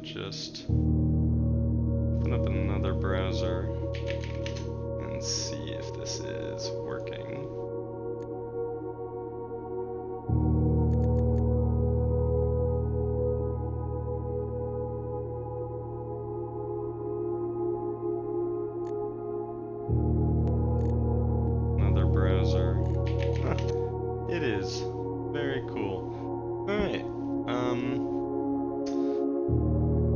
just open up another browser and see if this is working. Another browser. Huh. It is. Very cool. Alright.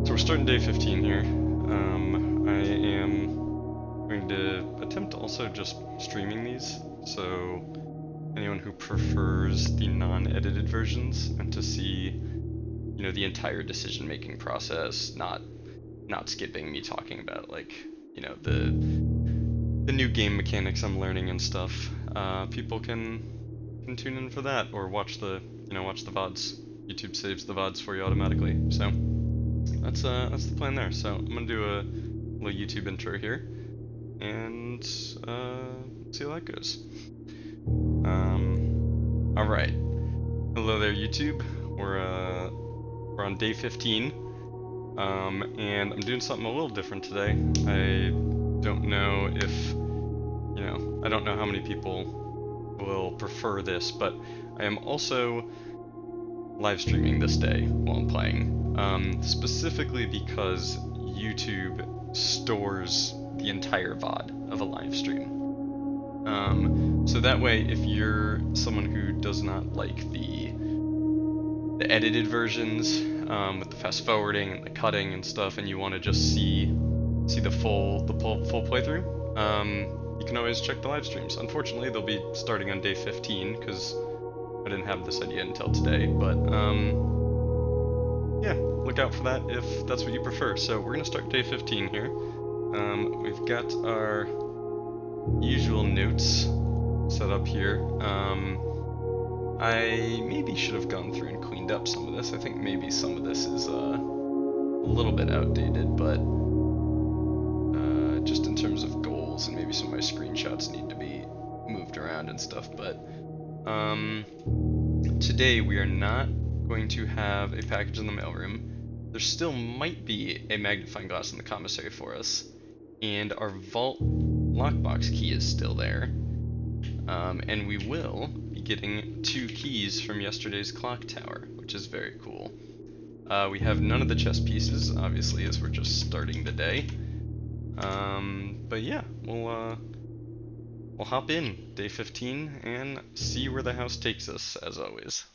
So we're starting day 15 here. I am going to attempt also just streaming these, so anyone who prefers the non-edited versions and to see, you know, the entire decision-making process, not skipping me talking about, like, you know, the new game mechanics I'm learning and stuff. People can tune in for that or watch the VODs. YouTube saves the VODs for you automatically. So that's the plan there. So I'm gonna do a little YouTube intro here and see how that goes. All right. Hello there, YouTube. We're on day 15, and I'm doing something a little different today. I don't know if I don't know how many people will prefer this, but I am also live streaming this day while I'm playing, specifically because YouTube stores the entire VOD of a live stream. So that way, if you're someone who does not like the edited versions with the fast forwarding and the cutting and stuff, and you want to just see the full playthrough, you can always check the live streams. Unfortunately, they'll be starting on day 15 because I didn't have this idea until today, but yeah, look out for that if that's what you prefer. So we're gonna start day 15 here. We've got our usual notes set up here. I maybe should have gone through and cleaned up some of this. I think maybe some of this is a little bit outdated, but just in terms of goals, and maybe some of my screenshots need to be moved around and stuff. But today we are not going to have a package in the mailroom. There still might be a magnifying glass in the commissary for us, and our vault lockbox key is still there. And we will be getting 2 keys from yesterday's clock tower, which is very cool. We have none of the chess pieces, obviously, as we're just starting the day. But yeah, we'll hop in day 15 and see where the house takes us, as always.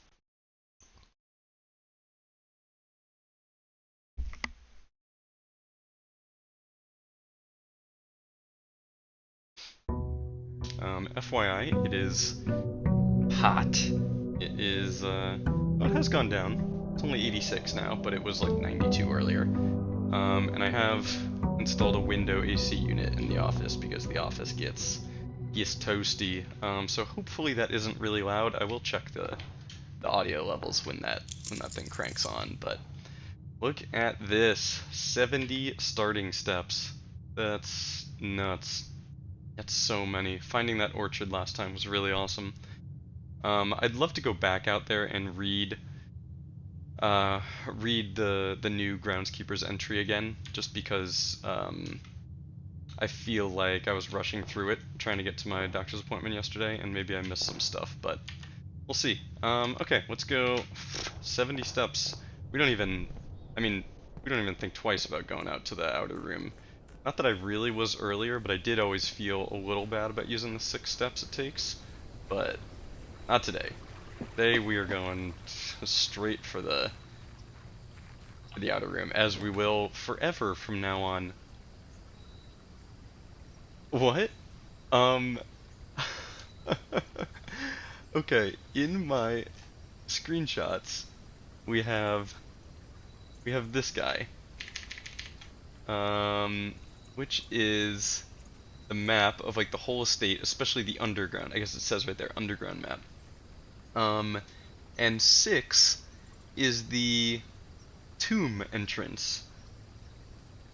FYI, it is hot. It is, well, it has gone down. It's only 86 now, but it was like 92 earlier. And I have installed a window AC unit in the office because the office gets toasty. So hopefully that isn't really loud. I will check the audio levels when that thing cranks on. But look at this, 70 starting steps. That's nuts. That's so many. Finding that orchard last time was really awesome. I'd love to go back out there and read the new groundskeeper's entry again, just because I feel like I was rushing through it trying to get to my doctor's appointment yesterday, and maybe I missed some stuff, but we'll see. Okay, let's go. 70 steps. We don't even think twice about going out to the outer room. Not that I really was earlier, but I did always feel a little bad about using the 6 steps it takes, but not today. Today we are going straight for the outer room, as we will forever from now on. What? Okay, in my screenshots, we have this guy. Which is the map of like the whole estate, especially the underground. I guess it says right there, underground map. And 6 is the tomb entrance.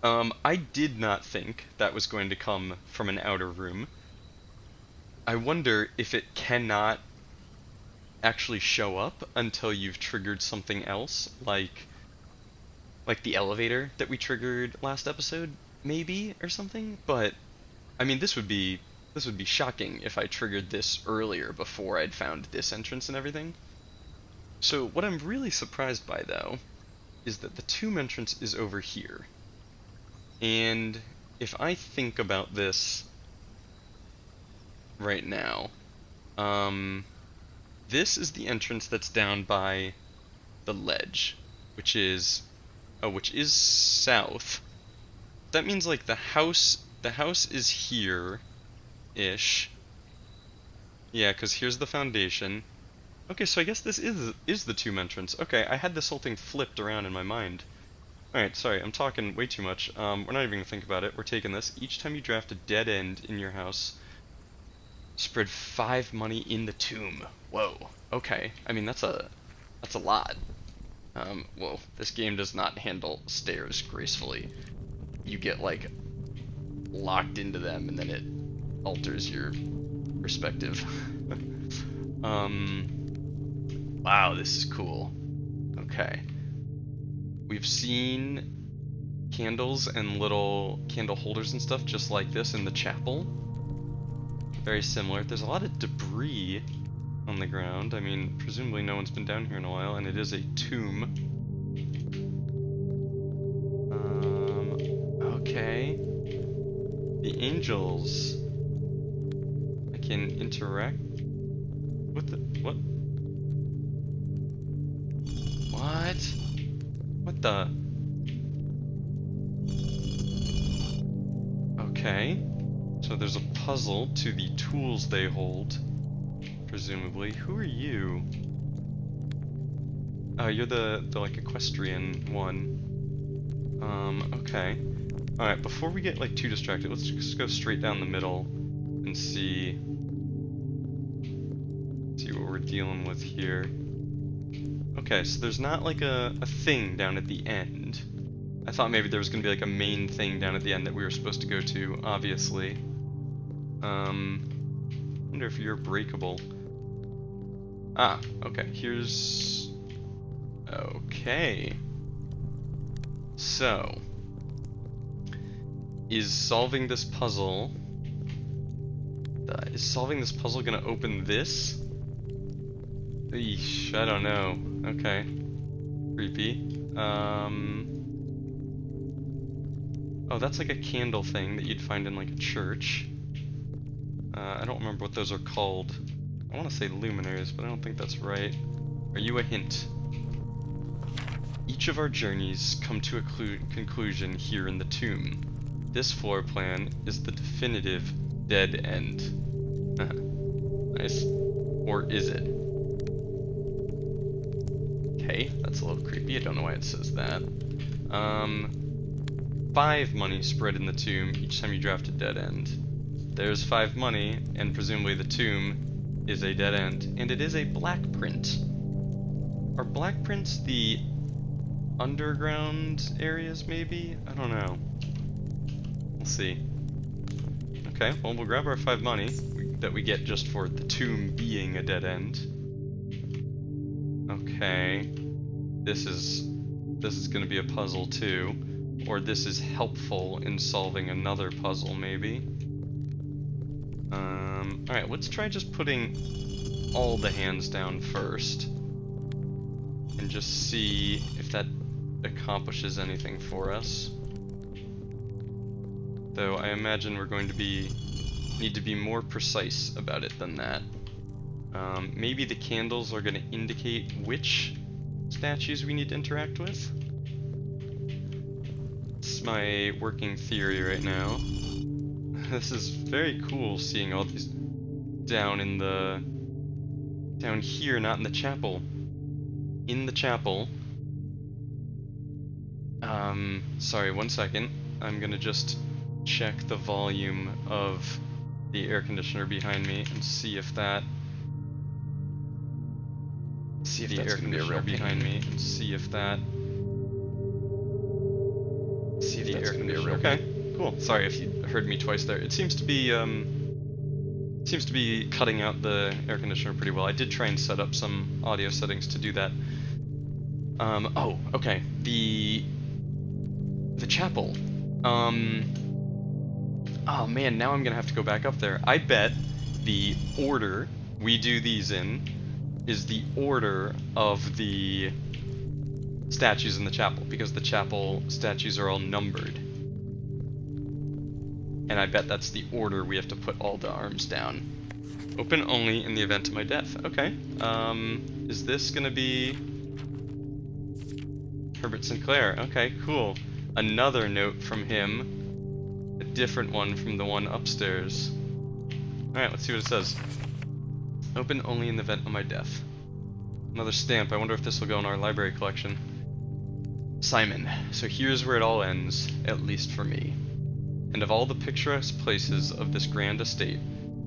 I did not think that was going to come from an outer room. I wonder if it cannot actually show up until you've triggered something else, like like the elevator that we triggered last episode, maybe, or something. But I mean, this would be shocking if I triggered this earlier before I'd found this entrance and everything. So what I'm really surprised by, though, is that the tomb entrance is over here. And if I think about this right now, this is the entrance that's down by the ledge, which is south. That means like the house is here-ish. Yeah, because here's the foundation. Okay, so I guess this is the tomb entrance. Okay, I had this whole thing flipped around in my mind. Alright, sorry, I'm talking way too much. We're not even gonna think about it. We're taking this. Each time you draft a dead end in your house, spread 5 money in the tomb. Whoa. Okay. I mean, that's a lot. Whoa. This game does not handle stairs gracefully. You get, like, locked into them, and then it alters your perspective. Wow, this is cool. Okay. We've seen candles and little candle holders and stuff just like this in the chapel. Very similar. There's a lot of debris on the ground. I mean, presumably no one's been down here in a while, and it is a tomb. Okay. The angels. I can interact with the... What? What? What the? Okay. So there's a puzzle to the tools they hold, presumably. Who are you? Oh, you're the like equestrian one. Okay. Alright, before we get like too distracted, let's just go straight down the middle and see what we're dealing with here. Okay, so there's not like a thing down at the end. I thought maybe there was gonna be like a main thing down at the end that we were supposed to go to, obviously. Wonder if you're breakable. Ah, okay, here's... Okay. So... Is solving this puzzle gonna open this? Eesh, I don't know. Okay. Creepy. Oh, that's like a candle thing that you'd find in like a church. I don't remember what those are called. I want to say luminaries, but I don't think that's right. Are you a hint? Each of our journeys come to a conclusion here in the tomb. This floor plan is the definitive dead end. Nice. Or is it? Okay, that's a little creepy. I don't know why it says that. 5 money spread in the tomb each time you draft a dead end. There's 5 money, and presumably the tomb is a dead end, and it is a black print. Are black prints the underground areas, maybe? I don't know. We'll see. Okay, well, we'll grab our 5 money that we get just for the tomb being a dead end. Okay. This is gonna be a puzzle too. Or this is helpful in solving another puzzle, maybe. Alright, let's try just putting all the hands down first. And just see if that accomplishes anything for us. Though I imagine we're going to need to be more precise about it than that. Maybe the candles are going to indicate which statues we need to interact with. It's my working theory right now. This is very cool seeing all these down here, not in the chapel. In the chapel. Sorry, 1 second. I'm gonna just check the volume of the air conditioner behind me and see if that... See if the air conditioner behind me and see if that... See the air conditioner. Okay, cool. Sorry if you heard me twice there. It seems to be cutting out the air conditioner pretty well. I did try and set up some audio settings to do that. Oh, okay. The chapel. Oh man, now I'm gonna have to go back up there. I bet the order we do these in is the order of the statues in the chapel, because the chapel statues are all numbered. And I bet that's the order we have to put all the arms down. Open only in the event of my death. Okay. Is this gonna be Herbert Sinclair? Okay, cool. Another note from him. A different one from the one upstairs. Alright, let's see what it says. Open only in the event of my death. Another stamp. I wonder if this will go in our library collection. Simon. So here's where it all ends, at least for me. And of all the picturesque places of this grand estate,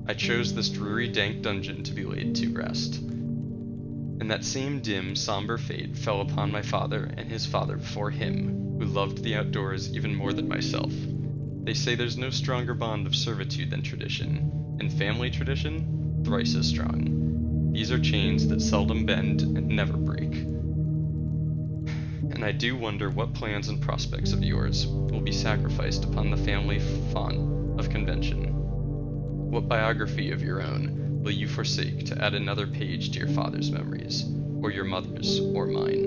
I chose this dreary, dank dungeon to be laid to rest. And that same dim, somber fate fell upon my father and his father before him, who loved the outdoors even more than myself. They say there's no stronger bond of servitude than tradition, and family tradition, thrice as strong. These are chains that seldom bend and never break. And I do wonder what plans and prospects of yours will be sacrificed upon the family font of convention. What biography of your own will you forsake to add another page to your father's memories, or your mother's, or mine?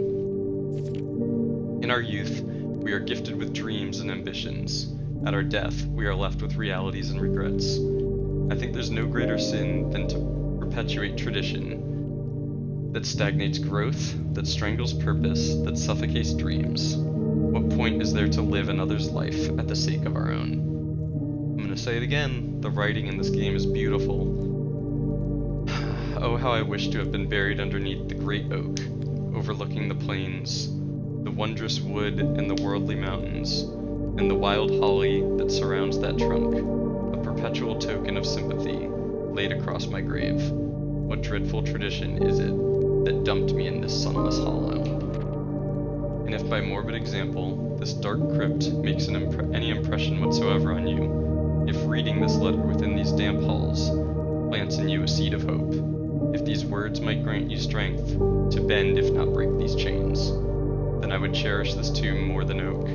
In our youth, we are gifted with dreams and ambitions. At our death, we are left with realities and regrets. I think there's no greater sin than to perpetuate tradition that stagnates growth, that strangles purpose, that suffocates dreams. What point is there to live another's life at the sake of our own? I'm gonna say it again, the writing in this game is beautiful. Oh, how I wish to have been buried underneath the great oak, overlooking the plains, the wondrous wood and the worldly mountains, and the wild holly that surrounds that trunk, a perpetual token of sympathy laid across my grave. What dreadful tradition is it that dumped me in this sunless hollow? And if by morbid example, this dark crypt makes any impression whatsoever on you, if reading this letter within these damp halls plants in you a seed of hope, if these words might grant you strength to bend if not break these chains, then I would cherish this tomb more than oak,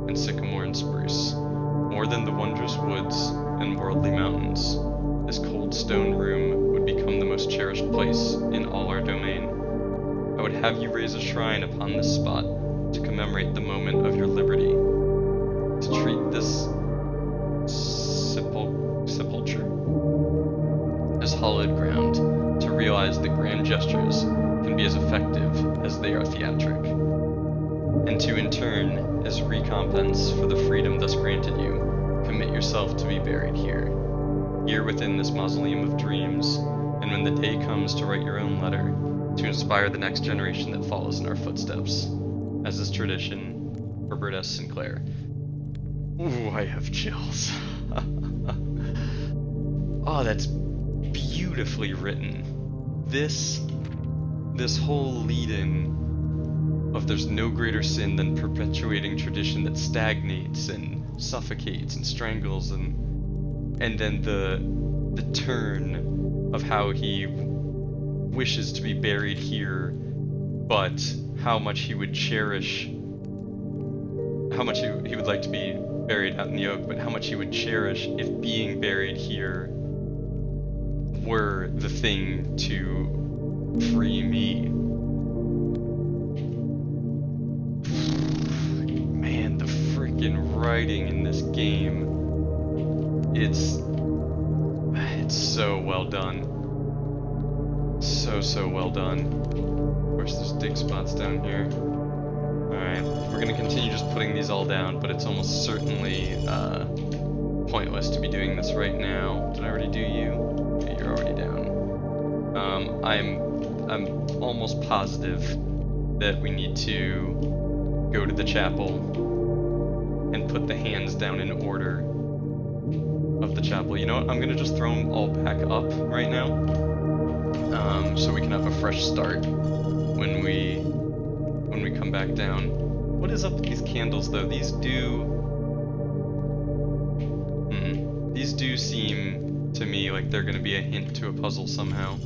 and sycamore and spruce, more than the wondrous woods and worldly mountains. This cold stone room would become the most cherished place in all our domain. I would have you raise a shrine upon this spot to commemorate the moment of your liberty, to treat this sepulchre as hallowed ground, to realize that grand gestures can be as effective as they are theatric, and to in turn, as recompense for the freedom thus granted you, commit yourself to be buried here within this mausoleum of dreams, and when the day comes to write your own letter, to inspire the next generation that follows in our footsteps. As is tradition, Herbert S. Sinclair. Ooh, I have chills. Oh, that's beautifully written. This whole lead-in of there's no greater sin than perpetuating tradition that stagnates and suffocates and strangles, and then the turn of how he wishes to be buried here, but how much he would cherish, how much he would like to be buried out in the oak, but how much he would cherish if being buried here were the thing to free me. Man, the freaking writing in this game, it's so well done. So well done. Of course, there's dig spots down here. Alright, we're gonna continue just putting these all down, but it's almost certainly pointless to be doing this right now. Did I already do you? Okay, you're already down. I'm almost positive that we need to go to the chapel and put the hands down in order of the chapel. You know what? I'm gonna just throw them all back up right now, so we can have a fresh start when we come back down. What is up with these candles, though? These do seem to me like they're gonna be a hint to a puzzle somehow.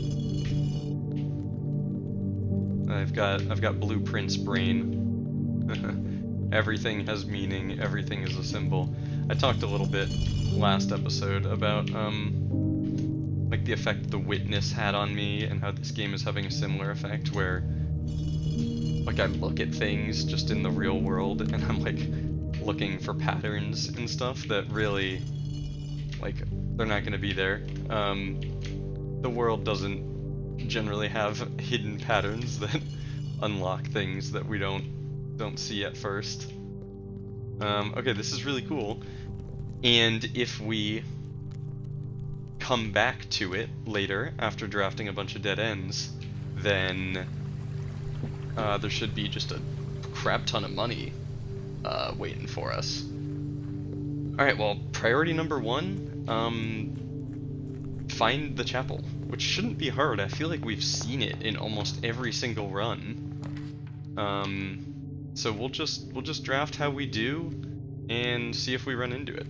I've got Blueprint's brain. Everything has meaning, everything is a symbol. I talked a little bit last episode about, like the effect the Witness had on me, and how this game is having a similar effect where, like, I look at things just in the real world, and I'm, like, looking for patterns and stuff that really, like, they're not gonna be there. The world doesn't generally have hidden patterns that unlock things that we don't see at first. Okay, this is really cool. And if we come back to it later after drafting a bunch of dead ends, then there should be just a crap ton of money waiting for us. Alright, well, priority number 1, find the chapel, which shouldn't be hard. I feel like we've seen it in almost every single run. So we'll just draft how we do and see if we run into it.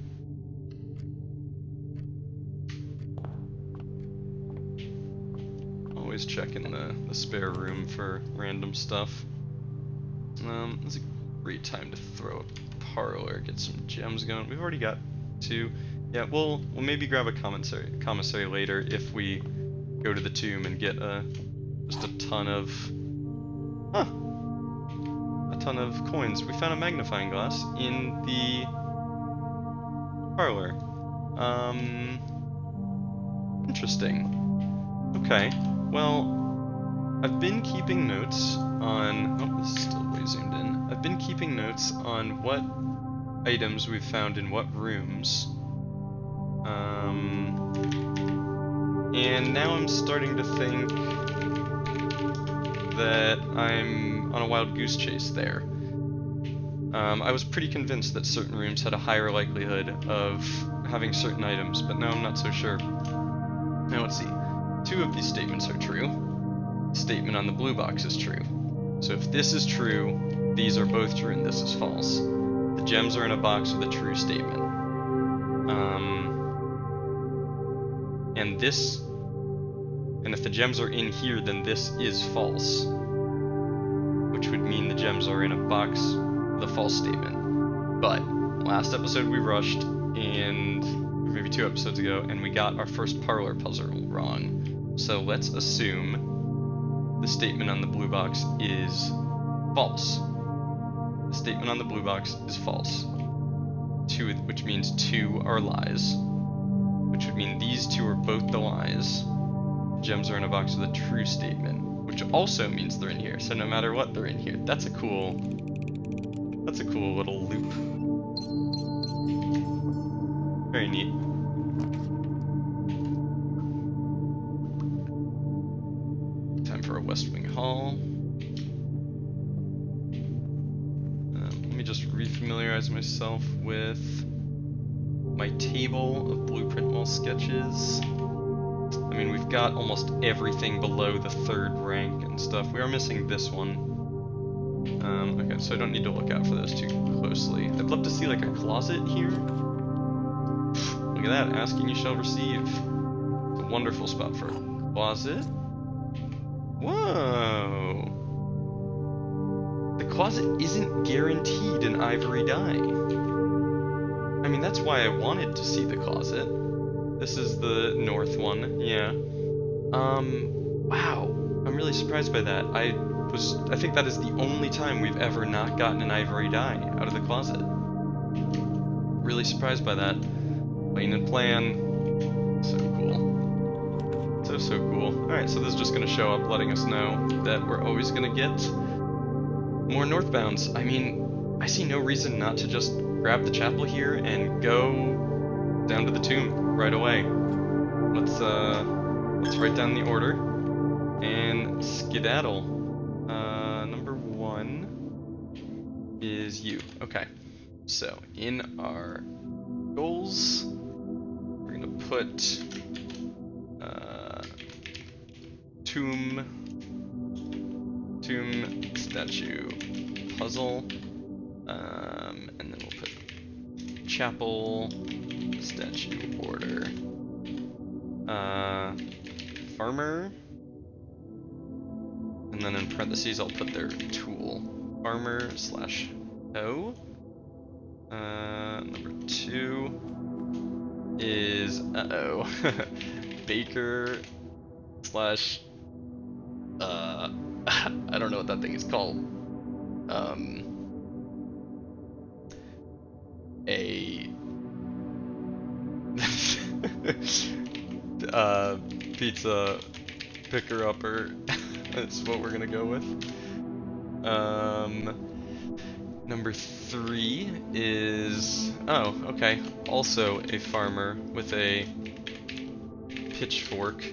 Always checking the spare room for random stuff. It's a great time to throw a parlor, get some gems going. We've already got 2. Yeah, we'll maybe grab a commissary later if we go to the tomb and get just a ton of coins. We found a magnifying glass in the parlor. Interesting. Okay. Well, I've been keeping notes on... Oh, this is still way zoomed in. I've been keeping notes on what items we've found in what rooms. And now I'm starting to think that I'm on a wild goose chase there. I was pretty convinced that certain rooms had a higher likelihood of having certain items, but now I'm not so sure. Now let's see. 2 of these statements are true. The statement on the blue box is true. So if this is true, these are both true and this is false. The gems are in a box with a true statement. And if the gems are in here, then this is false. Which would mean the gems are in a box with a false statement. But last episode we rushed, and maybe 2 episodes ago, and we got our first parlor puzzle wrong. So let's assume the statement on the blue box is false. The statement on the blue box is false. 2, which means 2 are lies. Which would mean these 2 are both the lies. Gems are in a box with a true statement, which also means they're in here. So no matter what, they're in here. That's a cool little loop. Very neat. Time for a West Wing haul. Let me just refamiliarize myself with my table of blueprint wall sketches. I mean, we've got almost everything below the 3rd rank and stuff. We are missing this one. Okay, so I don't need to look out for those too closely. I'd love to see like a closet here. Look at that, ask and you shall receive. It's a wonderful spot for a closet. Whoa! The closet isn't guaranteed an ivory dye. I mean, that's why I wanted to see the closet. This is the north one, yeah. Wow, I'm really surprised by that. I think that is the only time we've ever not gotten an ivory dye out of the closet. Really surprised by that. Plain and plan. So cool. So cool. Alright, so this is just gonna show up letting us know that we're always gonna get more northbounds. I mean, I see no reason not to just grab the chapel here and go down to the tomb right away. Let's write down the order and skedaddle. Number 1 is you. Okay. So in our goals, we're gonna put tomb statue puzzle, and then we'll put chapel statue order, farmer, and then in parentheses I'll put their tool, farmer / hoe. Number 2 is, baker slash, I don't know what that thing is called. A pizza picker-upper. That's what we're gonna go with. Number 3 is, oh, okay, also a farmer with a pitchfork.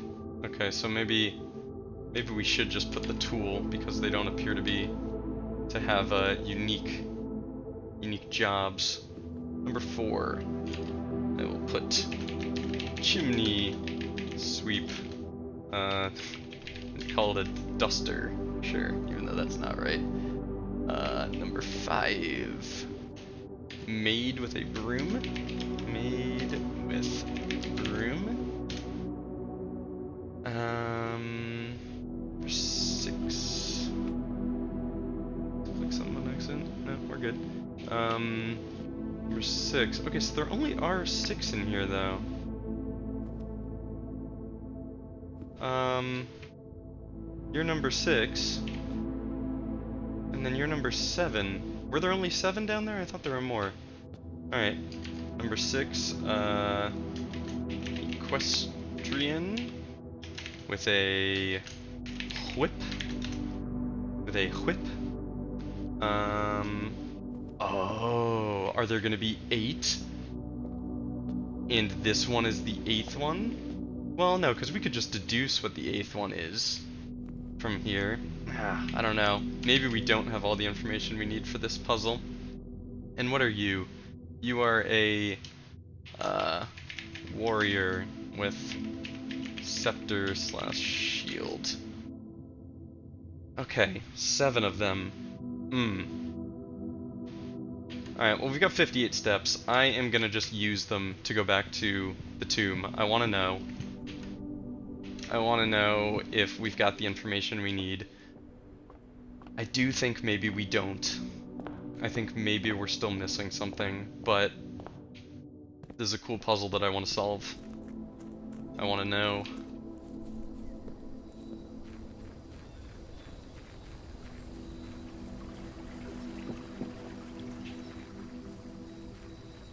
Okay, so maybe we should just put the tool because they don't appear to have unique jobs. Number 4, I will put chimney sweep. Call it a duster, sure, even though that's not right. Number 5, maid with a broom. Maid with broom. Number 6. Click something on accident? No, we're good. Number 6. Okay, so there only are 6 in here, though. You're number 6. And then you're number 7. Were there only 7 down there? I thought there were more. Alright. Number 6, equestrian with a whip. Oh, are there gonna be 8? And this one is the 8th one? Well, no, because we could just deduce what the 8th one is from here. I don't know. Maybe we don't have all the information we need for this puzzle. And what are you? You are a warrior with scepter slash shield. Okay, 7 of them. Alright, well, we've got 58 steps. I am gonna just use them to go back to the tomb. I want to know if we've got the information we need. I do think maybe we don't. I think maybe we're still missing something, but this is a cool puzzle that I want to solve. I want to know.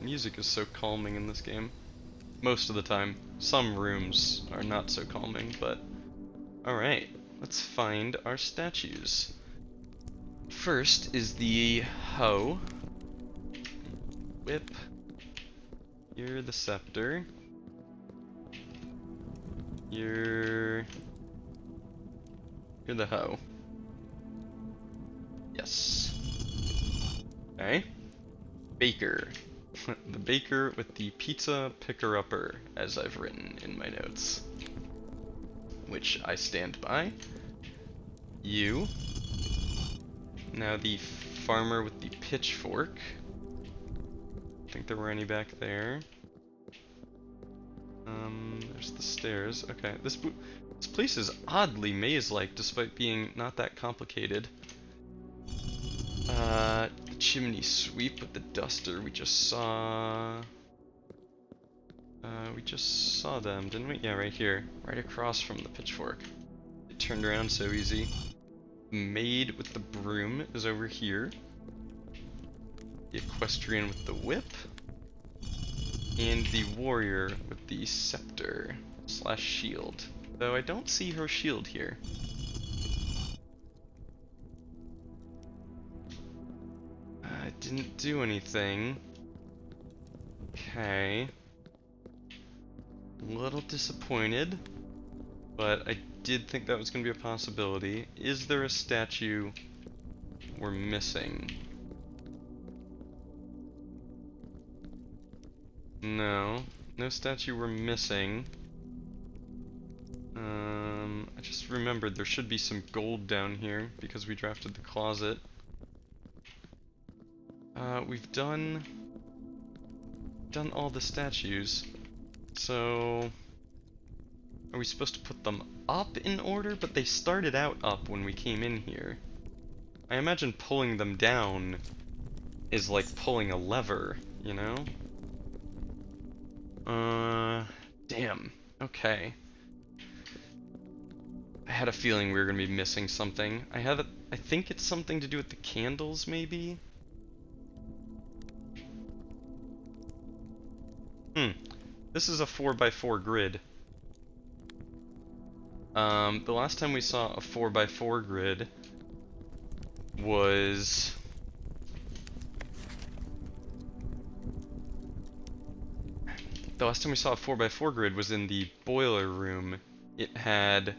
Music is so calming in this game. Most of the time. Some rooms are not so calming, but... Alright, let's find our statues. First is the hoe. Whip. You're the scepter. You're the hoe. Yes. Okay. Baker. The baker with the pizza picker-upper, as I've written in my notes. Which I stand by. You. Now the farmer with the pitchfork. I think there were any back there. There's the stairs. Okay, this place is oddly maze-like, despite being not that complicated. The chimney sweep with the duster we just saw. We just saw them, didn't we? Yeah, right here, right across from the pitchfork. It turned around so easy. Maid with the broom is over here. The equestrian with the whip. And the warrior with the scepter slash shield. Though I don't see her shield here. I didn't do anything. Okay. A little disappointed. But I did think that was going to be a possibility. Is there a statue we're missing? No. No statue we're missing. I just remembered there should be some gold down here because we drafted the closet. We've done all the statues. So are we supposed to put them up in order? But they started out up when we came in here. I imagine pulling them down is like pulling a lever, you know? Damn. Okay. I had a feeling we were gonna be missing something. I think it's something to do with the candles, maybe? This is a 4x4 grid. The last time we saw a 4x4 grid was... The last time we saw a 4x4 grid was in the boiler room. It had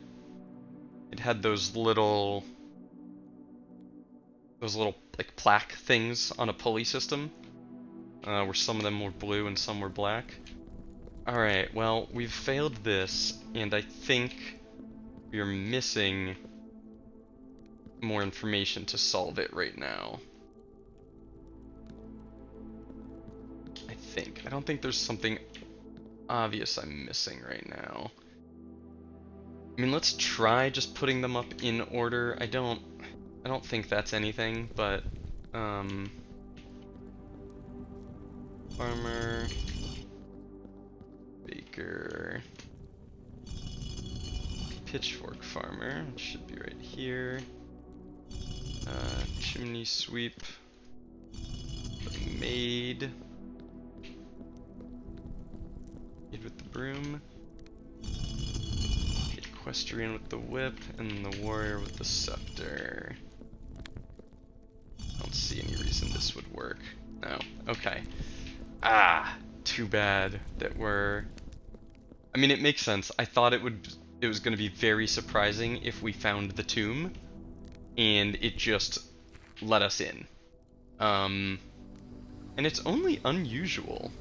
those little like plaque things on a pulley system, where some of them were blue and some were black. Alright, well, we've failed this, and I think we're missing more information to solve it right now. I don't think there's something obvious I'm missing right now. I mean, let's try just putting them up in order. I don't think that's anything, but farmer, baker, pitchfork farmer, it should be right here. Chimney sweep, maid with the broom, equestrian with the whip, and the warrior with the scepter. I don't see any reason this would work. No. Okay. Too bad that we're... I mean, it makes sense. I thought it was going to be very surprising if we found the tomb, and it just let us in. And it's only unusual.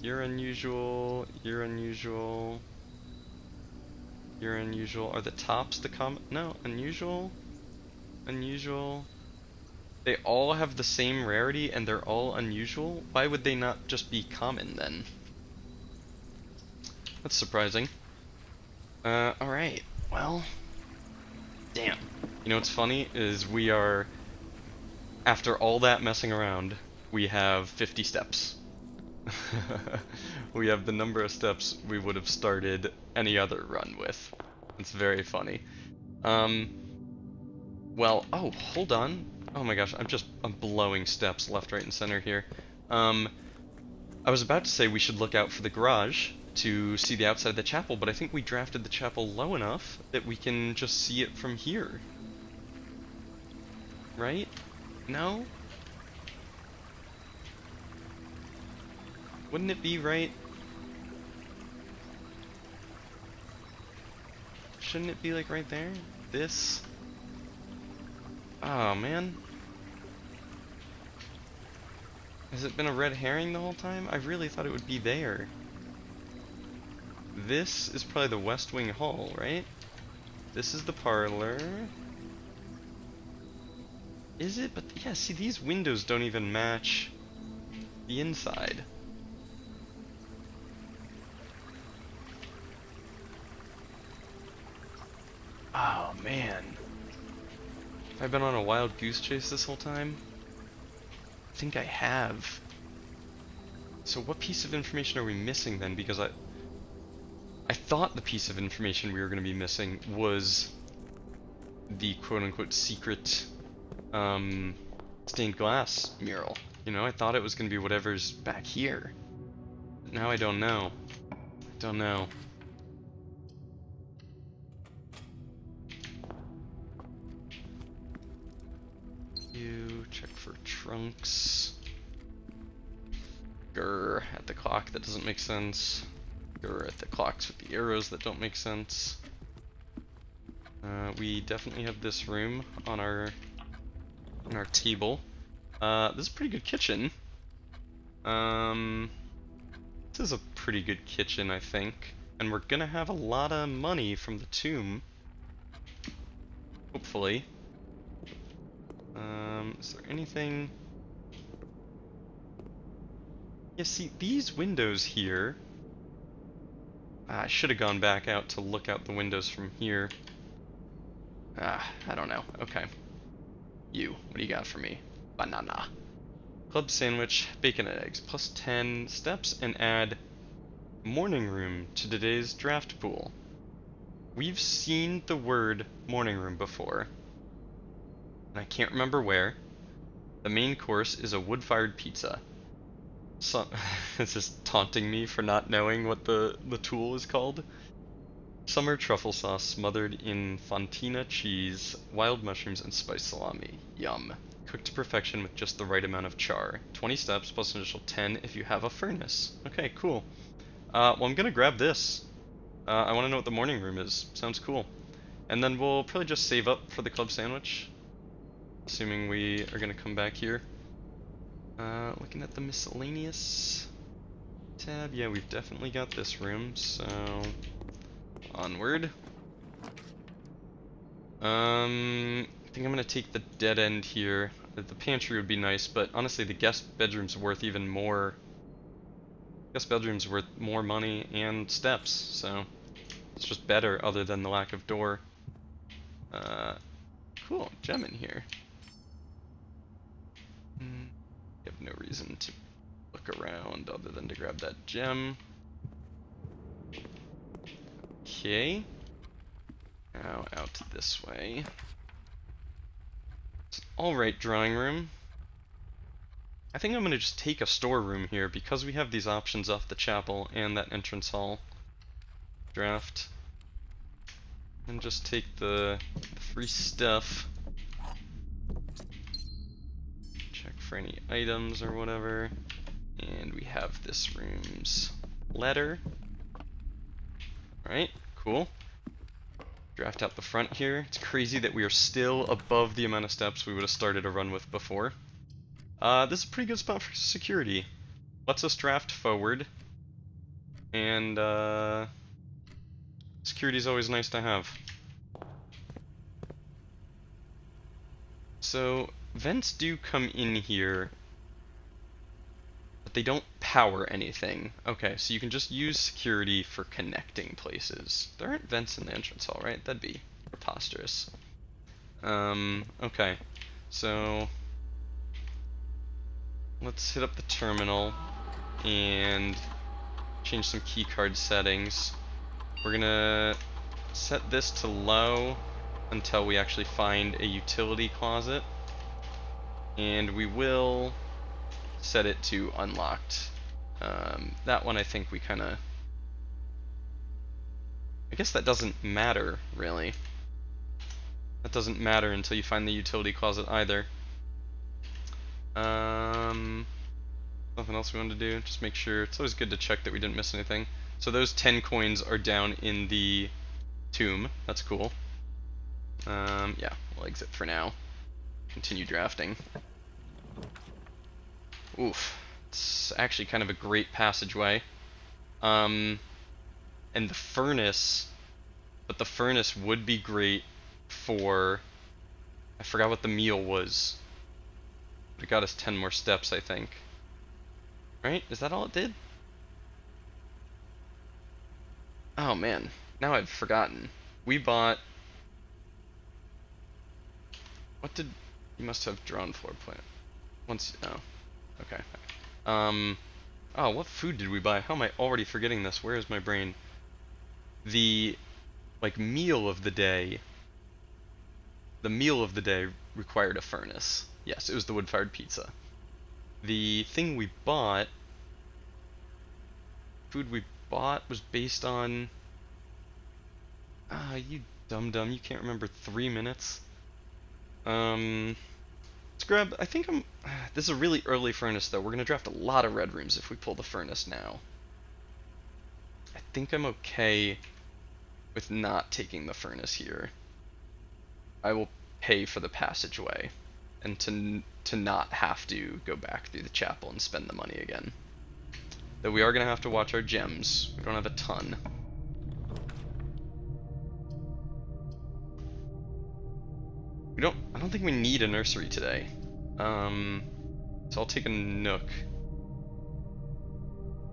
You're unusual, you're unusual, you're unusual. Are the tops the common? No, unusual, unusual. They all have the same rarity and they're all unusual? Why would they not just be common then? That's surprising. Alright, well, damn. You know what's funny is we are, after all that messing around, we have 50 steps. We have the number of steps we would have started any other run with. It's very funny. Well, oh, hold on. Oh my gosh, I'm blowing steps left, right, and center here. I was about to say we should look out for the garage to see the outside of the chapel, but I think we drafted the chapel low enough that we can just see it from here. Right? No? Wouldn't it be right? Shouldn't it be like right there? This? Oh man. Has it been a red herring the whole time? I really thought it would be there. This is probably the West Wing Hall, right? This is the parlor. Is it? But yeah, see, these windows don't even match the inside. Oh man. Have I been on a wild goose chase this whole time? I think I have. So what piece of information are we missing then? Because I thought the piece of information we were going to be missing was the quote-unquote secret stained glass mural. You know, I thought it was going to be whatever's back here. But now I don't know. I don't know. You check for trunks. Grr at the clock, that doesn't make sense. Grr at the clocks with the arrows, that don't make sense. We definitely have this room on our table. This is a pretty good kitchen. This is a pretty good kitchen, I think. And we're gonna have a lot of money from the tomb. Hopefully. Is there anything... Yeah, see, these windows here... I should have gone back out to look out the windows from here. I don't know. Okay. You, what do you got for me? banana. Club sandwich, bacon and eggs, plus 10 steps, and add morning room to today's draft pool. We've seen the word morning room before, and I can't remember where. The main course is a wood-fired pizza. So, it's just taunting me for not knowing what the tool is called. Summer truffle sauce smothered in fontina cheese, wild mushrooms, and spiced salami. Yum. Cooked to perfection with just the right amount of char. 20 steps plus an additional 10 if you have a furnace. Okay, cool. Well, I'm gonna grab this. I want to know what the morning room is. Sounds cool. And then we'll probably just save up for the club sandwich, assuming we are gonna come back here. Looking at the miscellaneous tab, yeah, we've definitely got this room, so onward. I think I'm gonna take the dead end here. The pantry would be nice, but honestly the guest bedroom's worth even more. Guest bedroom's worth more money and steps, so it's just better other than the lack of door. Cool, gem in here. You have no reason to look around other than to grab that gem. Okay. Now out this way. Alright, drawing room. I think I'm going to just take a storeroom here because we have these options off the chapel and that entrance hall draft. And just take the free stuff. Check for any items or whatever. And we have this room's letter. Alright, cool. Draft out the front here. It's crazy that we are still above the amount of steps we would have started a run with before. This is a pretty good spot for security. Lets us draft forward. And, security is always nice to have. So, vents do come in here, but they don't power anything. Okay, so you can just use security for connecting places. There aren't vents in the entrance hall, right? That'd be preposterous. Okay, so let's hit up the terminal and change some keycard settings. We're gonna set this to low until we actually find a utility closet, and we will set it to unlocked. That one I think we kinda... I guess that doesn't matter, really. That doesn't matter until you find the utility closet either. Nothing else we wanted to do, just make sure. It's always good to check that we didn't miss anything. So those 10 coins are down in the tomb. That's cool. Yeah, we'll exit for now. Continue drafting. Oof. It's actually kind of a great passageway. And the furnace... But the furnace would be great for... I forgot what the meal was. But it got us 10 more steps, I think. Right? Is that all it did? Oh man, now I've forgotten. We bought... What did... You must have drawn floor plan. Once... Oh. Okay. Oh, what food did we buy? How am I already forgetting this? Where is my brain? The... Like, meal of the day... The meal of the day required a furnace. Yes, it was the wood-fired pizza. The thing we bought... Food we bought was based on... Ah, you dum-dum, you can't remember 3 minutes. Let's grab... I think I'm... This is a really early furnace, though. We're gonna draft a lot of red rooms if we pull the furnace now. I think I'm okay with not taking the furnace here. I will pay for the passageway, and to not have to go back through the chapel and spend the money again. Though we are gonna have to watch our gems. We don't have a ton. I don't think we need a nursery today. So I'll take a nook.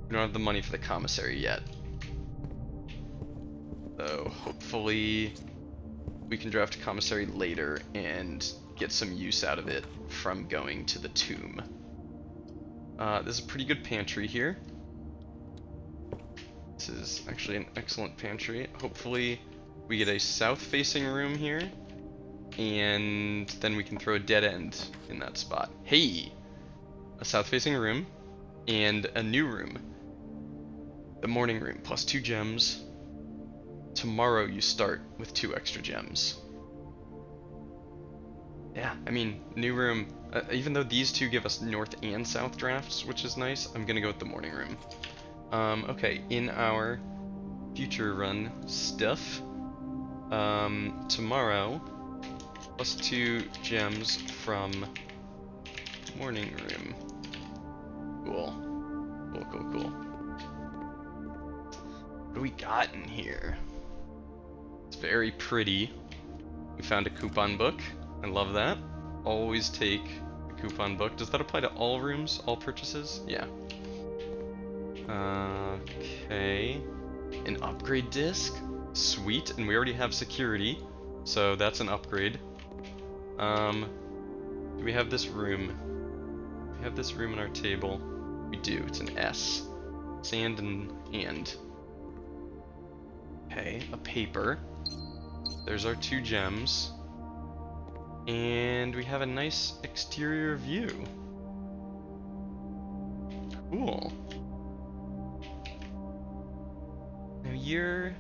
We don't have the money for the commissary yet. So hopefully we can draft a commissary later and get some use out of it from going to the tomb. There's a pretty good pantry here. This is actually an excellent pantry. Hopefully we get a south-facing room here, and then we can throw a dead end in that spot. Hey! A south-facing room, and a new room. The morning room, plus 2 gems. Tomorrow you start with 2 extra gems. Yeah, I mean, new room, even though these 2 give us north and south drafts, which is nice, I'm gonna go with the morning room. Okay, in our future run stuff, tomorrow, plus 2 gems from morning room. Cool. Cool, cool, cool. What do we got in here? It's very pretty. We found a coupon book. I love that. Always take a coupon book. Does that apply to all rooms, all purchases? Yeah. Okay. An upgrade disc? Sweet, and we already have security, so that's an upgrade. Do we have this room? We have this room in our table. We do, it's an S. Sand and. Okay, a paper. There's our 2 gems. And we have a nice exterior view. Cool. Now you're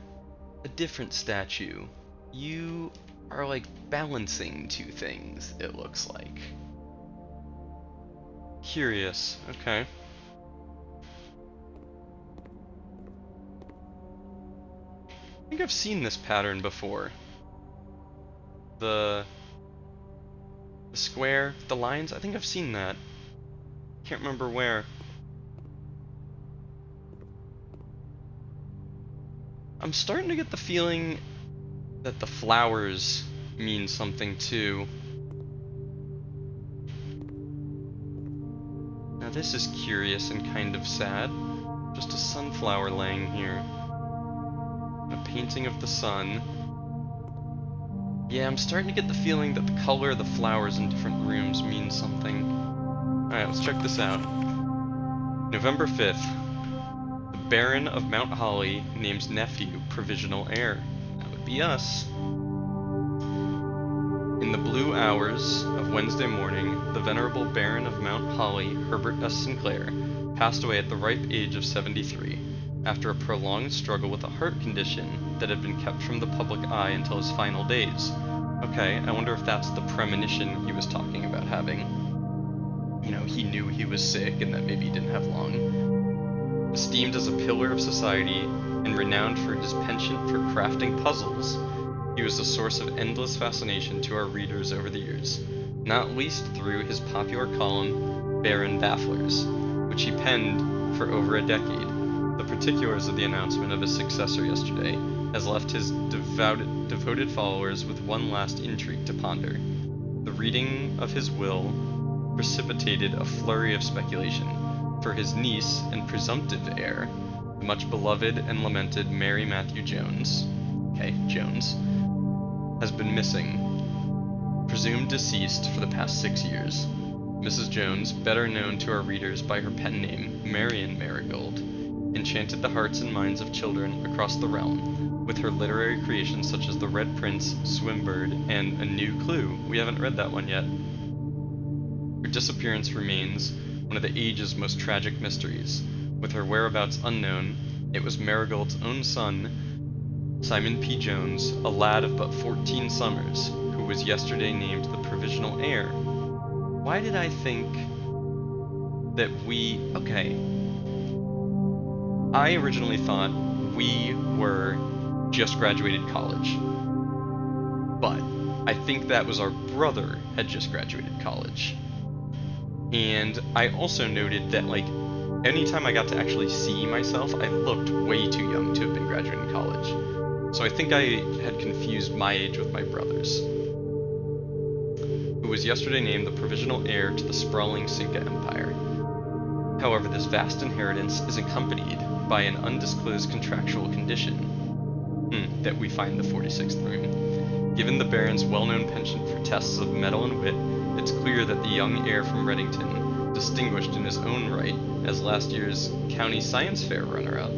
a different statue. You are like balancing 2 things, it looks like. Curious, okay. I think I've seen this pattern before. The square, the lines, I think I've seen that. Can't remember where. I'm starting to get the feeling that the flowers mean something too. Now this is curious and kind of sad. Just a sunflower laying here. A painting of the sun. Yeah, I'm starting to get the feeling that the color of the flowers in different rooms means something. Alright, let's check this out. November 5th. The Baron of Mount Holly names nephew provisional heir. That would be us. In the blue hours of Wednesday morning, the venerable Baron of Mount Holly, Herbert S. Sinclair, passed away at the ripe age of 73, after a prolonged struggle with a heart condition that had been kept from the public eye until his final days. Okay, I wonder if that's the premonition he was talking about having. You know, he knew he was sick and that maybe he didn't have long. Esteemed as a pillar of society and renowned for his penchant for crafting puzzles, he was a source of endless fascination to our readers over the years, not least through his popular column, Baron Bafflers, which he penned for over a decade. The particulars of the announcement of his successor yesterday has left his devoted followers with one last intrigue to ponder. The reading of his will precipitated a flurry of speculation, for his niece and presumptive heir, the much beloved and lamented Mary Matthew Jones, Jones, has been missing, presumed deceased for the past 6 years. Mrs. Jones, better known to our readers by her pen name, Marion Marigold, enchanted the hearts and minds of children across the realm with her literary creations such as The Red Prince, Swimbird, and A New Clue. We haven't read that one yet. Her disappearance remains one of the age's most tragic mysteries. With her whereabouts unknown, it was Marigold's own son, Simon P. Jones, a lad of but 14 summers, who was yesterday named the provisional heir. Why did I think that I originally thought we were just graduated college, but I think that was our brother had just graduated college. And I also noted that, like, anytime I got to actually see myself, I looked way too young to have been graduating college. So I think I had confused my age with my brother's. Who was yesterday named the provisional heir to the sprawling Cinca Empire. However, this vast inheritance is accompanied by an undisclosed contractual condition that we find in the 46th room. Given the Baron's well-known penchant for tests of mettle and wit, it's clear that the young heir from Reddington, distinguished in his own right as last year's County Science Fair runner-up,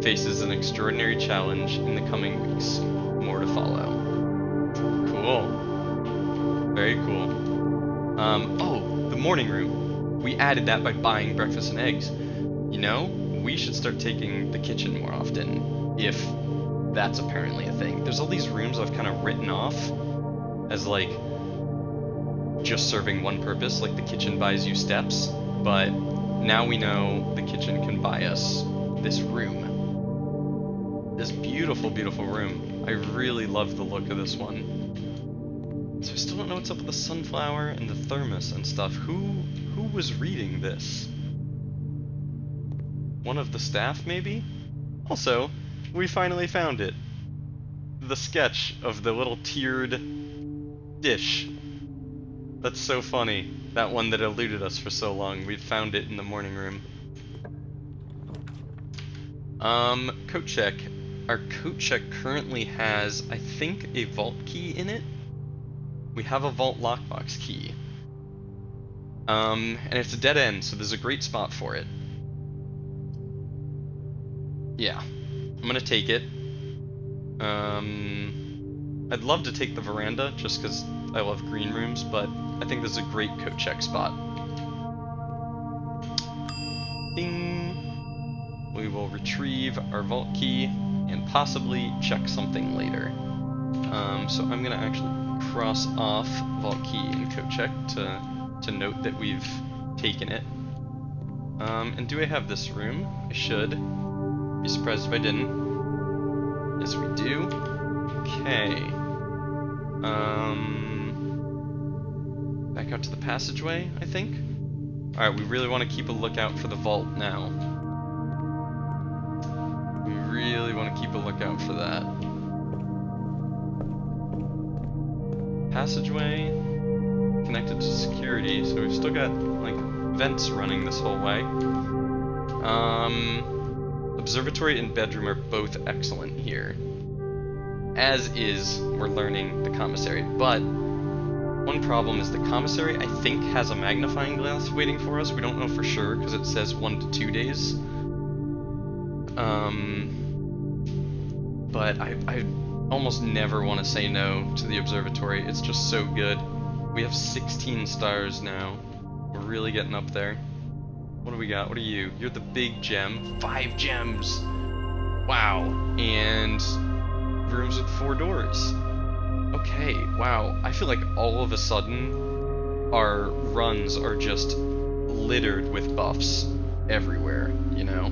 faces an extraordinary challenge in the coming weeks. More to follow. Cool. Very cool. Oh, the morning room. We added that by buying breakfast and eggs. You know, we should start taking the kitchen more often, if that's apparently a thing. There's all these rooms I've kind of written off as, like, just serving one purpose, like the kitchen buys you steps, but now we know the kitchen can buy us this room. This beautiful, beautiful room. I really love the look of this one. So I still don't know what's up with the sunflower and the thermos and stuff. Who was reading this? One of the staff, maybe? Also, we finally found it. The sketch of the little tiered dish. That's so funny. That one that eluded us for so long. We found it in the morning room. Coat check. Our coat check currently has, I think, a vault key in it. We have a vault lockbox key. And it's a dead end, so there's a great spot for it. Yeah. I'm gonna take it. I'd love to take the veranda, just because I love green rooms, but I think this is a great coat check spot. Ding! We will retrieve our vault key, and possibly check something later. So I'm gonna actually cross off vault key and coat check to note that we've taken it. And do I have this room? I should. Be surprised if I didn't. Yes, we do. Okay. Back out to the passageway, I think. Alright, we really want to keep a lookout for the vault now. We really want to keep a lookout for that. Passageway connected to security, so we've still got, like, vents running this whole way. Observatory and bedroom are both excellent here. As is, we're learning the commissary, but one problem is the commissary, I think, has a magnifying glass waiting for us. We don't know for sure, because it says 1 to 2 days. But I almost never want to say no to the observatory. It's just so good. We have 16 stars now. We're really getting up there. What do we got? What are you? You're the big gem. 5 gems! Wow. And rooms with 4 doors. Okay, wow. I feel like all of a sudden our runs are just littered with buffs everywhere, you know?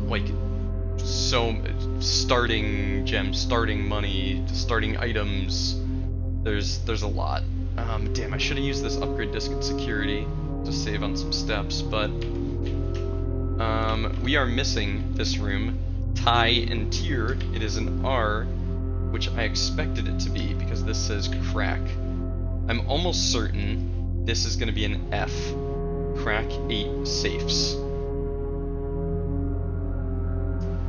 Like, so starting gems, starting money, starting items. There's a lot. Damn, I should have used this upgrade disc at security to save on some steps, but we are missing this room. Tie and tier. It is an R, which I expected it to be because this says crack. I'm almost certain this is going to be an F. Crack 8 safes.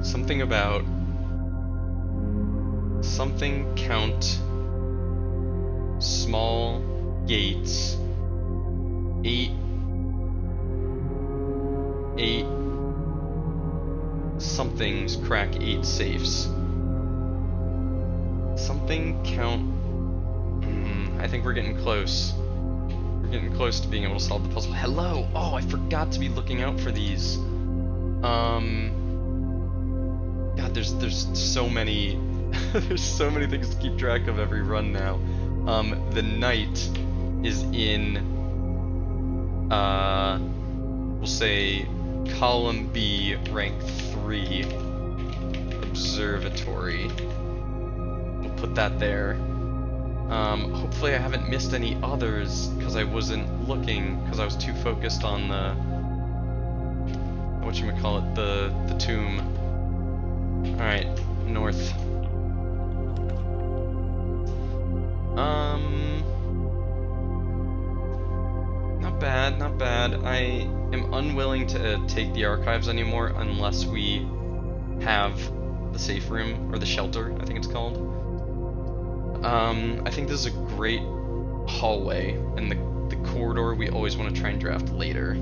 Something about something count small gates 8 something's crack 8 safes. Something count. I think we're getting close. We're getting close to being able to solve the puzzle. Hello! Oh, I forgot to be looking out for these. God, there's so many. There's so many things to keep track of every run now. The knight is in, we'll say, column B, rank 3, observatory. We'll put that there. Hopefully I haven't missed any others, because I wasn't looking, because I was too focused on the, whatchamacallit, the tomb. Alright, north. Not bad, not bad. I am unwilling to take the archives anymore unless we have the safe room, or the shelter, I think it's called. I think this is a great hallway, and the corridor we always want to try and draft later.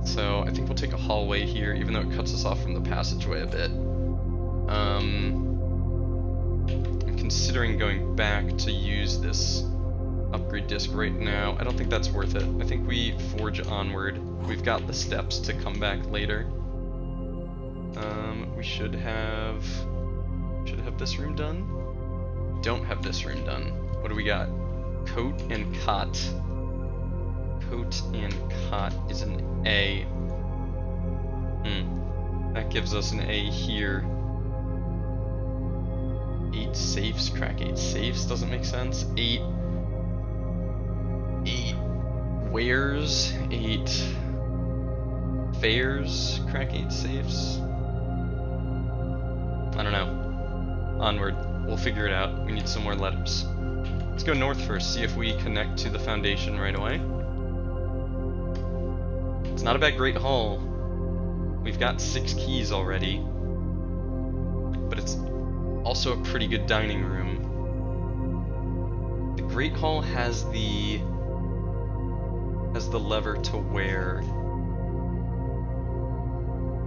So I think we'll take a hallway here, even though it cuts us off from the passageway a bit. I'm considering going back to use this upgrade disc right now. I don't think that's worth it. I think we forge onward. We've got the steps to come back later. We should have this room done. Don't have this room done. What do we got? Coat and cot. Coat and cot is an A. That gives us an A here. 8 safes, crack 8 safes, doesn't make sense. 8 wares, 8 fairs, crack 8 safes. I don't know. Onward. We'll figure it out. We need some more letters. Let's go north first, see if we connect to the foundation right away. It's not a bad Great Hall. We've got 6 keys already. But it's also a pretty good dining room. The Great Hall has the lever to wear.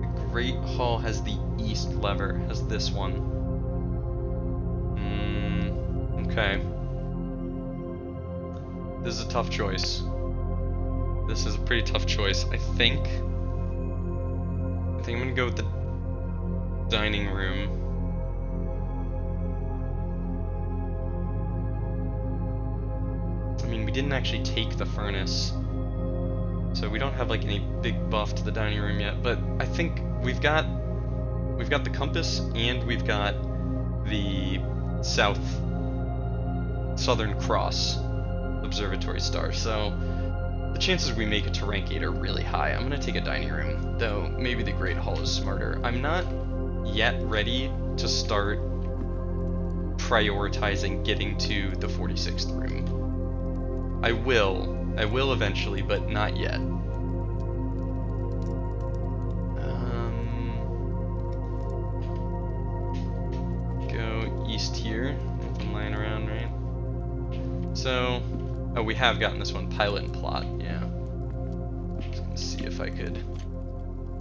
The Great Hall has the east lever, has this one. Okay. This is a tough choice. This is a pretty tough choice. I think I'm gonna go with the dining room. I mean, we didn't actually take the furnace, so we don't have like any big buff to the dining room yet, but I think we've got the compass and we've got the Southern Cross observatory star, so the chances we make it to rank 8 are really high. I'm gonna take a dining room, though maybe the Great Hall is smarter. I'm not yet ready to start prioritizing getting to the 46th room. I will eventually, but not yet. Go east here. Nothing lying around, right? So, oh, we have gotten this one, pilot and plot, yeah. Just gonna see if I could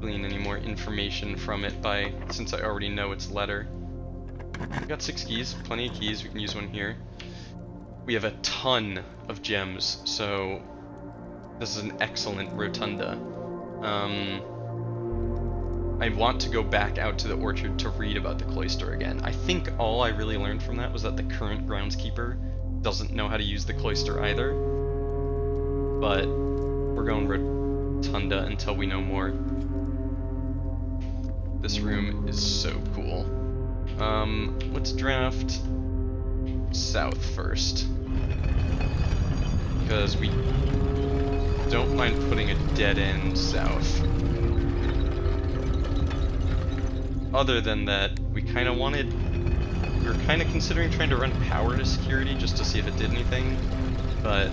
glean any more information from it since I already know its letter. We've got 6 keys, plenty of keys, we can use one here. We have a ton of gems, so this is an excellent rotunda. I want to go back out to the orchard to read about the cloister again. I think all I really learned from that was that the current groundskeeper doesn't know how to use the cloister either. But we're going rotunda until we know more. This room is so cool. Let's draft south first, because we don't mind putting a dead end south. Other than that, we were kind of considering trying to run power to security just to see if it did anything, but I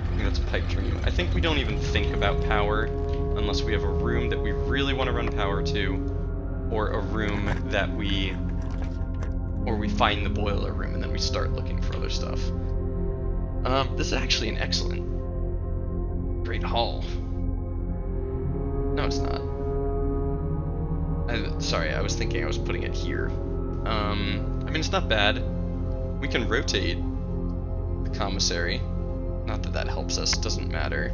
think that's a pipe dream. I think we don't even think about power unless we have a room that we really want to run power to, or a room that we find the boiler room and then we start looking for other stuff. This is actually an excellent Great Hall. No, it's not. Sorry, I was thinking I was putting it here. I mean, it's not bad. We can rotate the commissary. Not that that helps us, it doesn't matter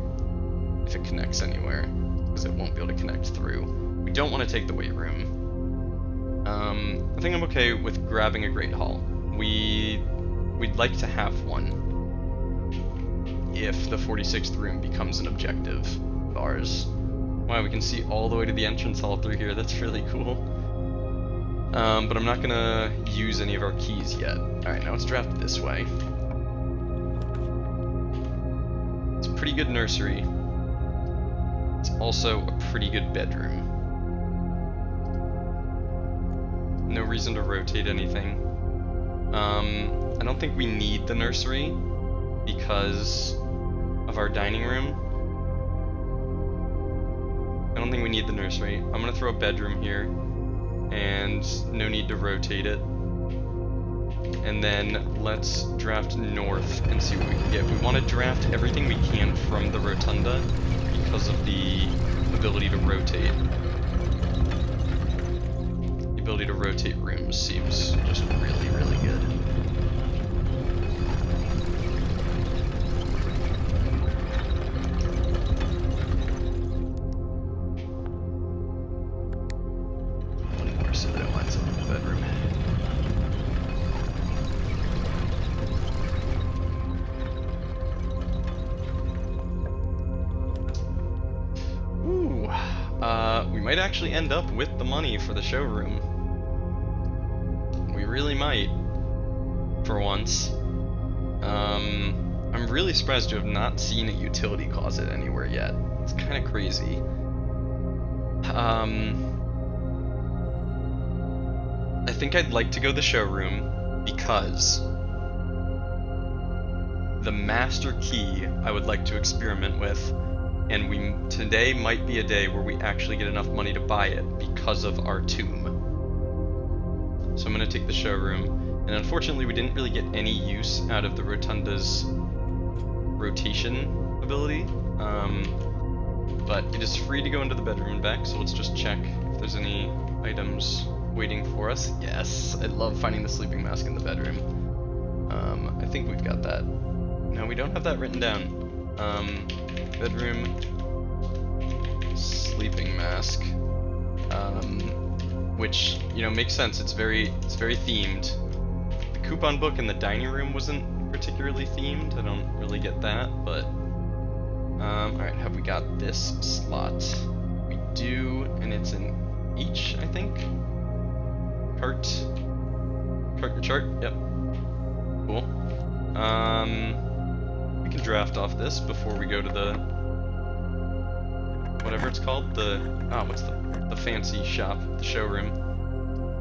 if it connects anywhere, because it won't be able to connect through. We don't want to take the weight room. I think I'm okay with grabbing a Great Hall. We'd like to have one if the 46th room becomes an objective of ours. Wow, we can see all the way to the entrance hall through here. That's really cool. But I'm not gonna use any of our keys yet. Alright, now let's draft it this way. It's a pretty good nursery. It's also a pretty good bedroom. No reason to rotate anything. I don't think we need the nursery because of our dining room. I don't think we need the nursery. I'm gonna throw a bedroom here. and no need to rotate it. And then let's draft north and see what we can get. We want to draft everything we can from the rotunda because of the ability to rotate. The ability to rotate rooms seems just really, really good. One more so that it lines up with the bedroom. We might actually end up with the money for the showroom. We really might, for once. I'm really surprised to have not seen a utility closet anywhere yet. It's kind of crazy. I think I'd like to go the showroom because the master key I would like to experiment with. And today might be a day where we actually get enough money to buy it because of our tomb. So I'm going to take the showroom. And unfortunately we didn't really get any use out of the rotunda's rotation ability. But it is free to go into the bedroom and back, so let's just check if there's any items waiting for us. Yes, I love finding the sleeping mask in the bedroom. I think we've got that. No, we don't have that written down. Bedroom sleeping mask, which, you know, makes sense. It's very themed. The coupon book in the dining room wasn't particularly themed. I don't really get that, but all right. Have we got this slot? We do, and it's in each, I think. Cart and chart. Yep. Cool. We can draft off this before we go to the whatever it's called, what's the fancy shop, the showroom.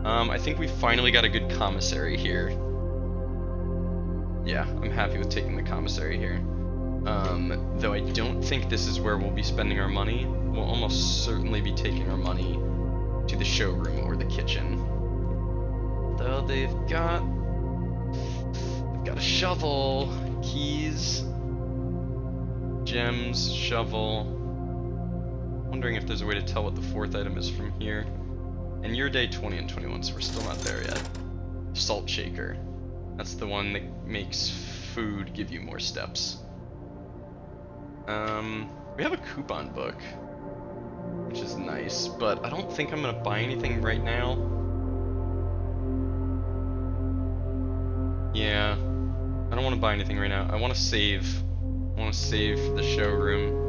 I think we finally got a good commissary here. Yeah, I'm happy with taking the commissary here. Though I don't think this is where we'll be spending our money. We'll almost certainly be taking our money to the showroom or the kitchen. Though they've got a shovel, keys, gems, shovel. Wondering if there's a way to tell what the fourth item is from here. And you're day 20 and 21, so we're still not there yet. Salt shaker. That's the one that makes food give you more steps. We have a coupon book, which is nice, but I don't think I'm gonna buy anything right now. Yeah, I don't want to buy anything right now. I want to save. I want to save the showroom.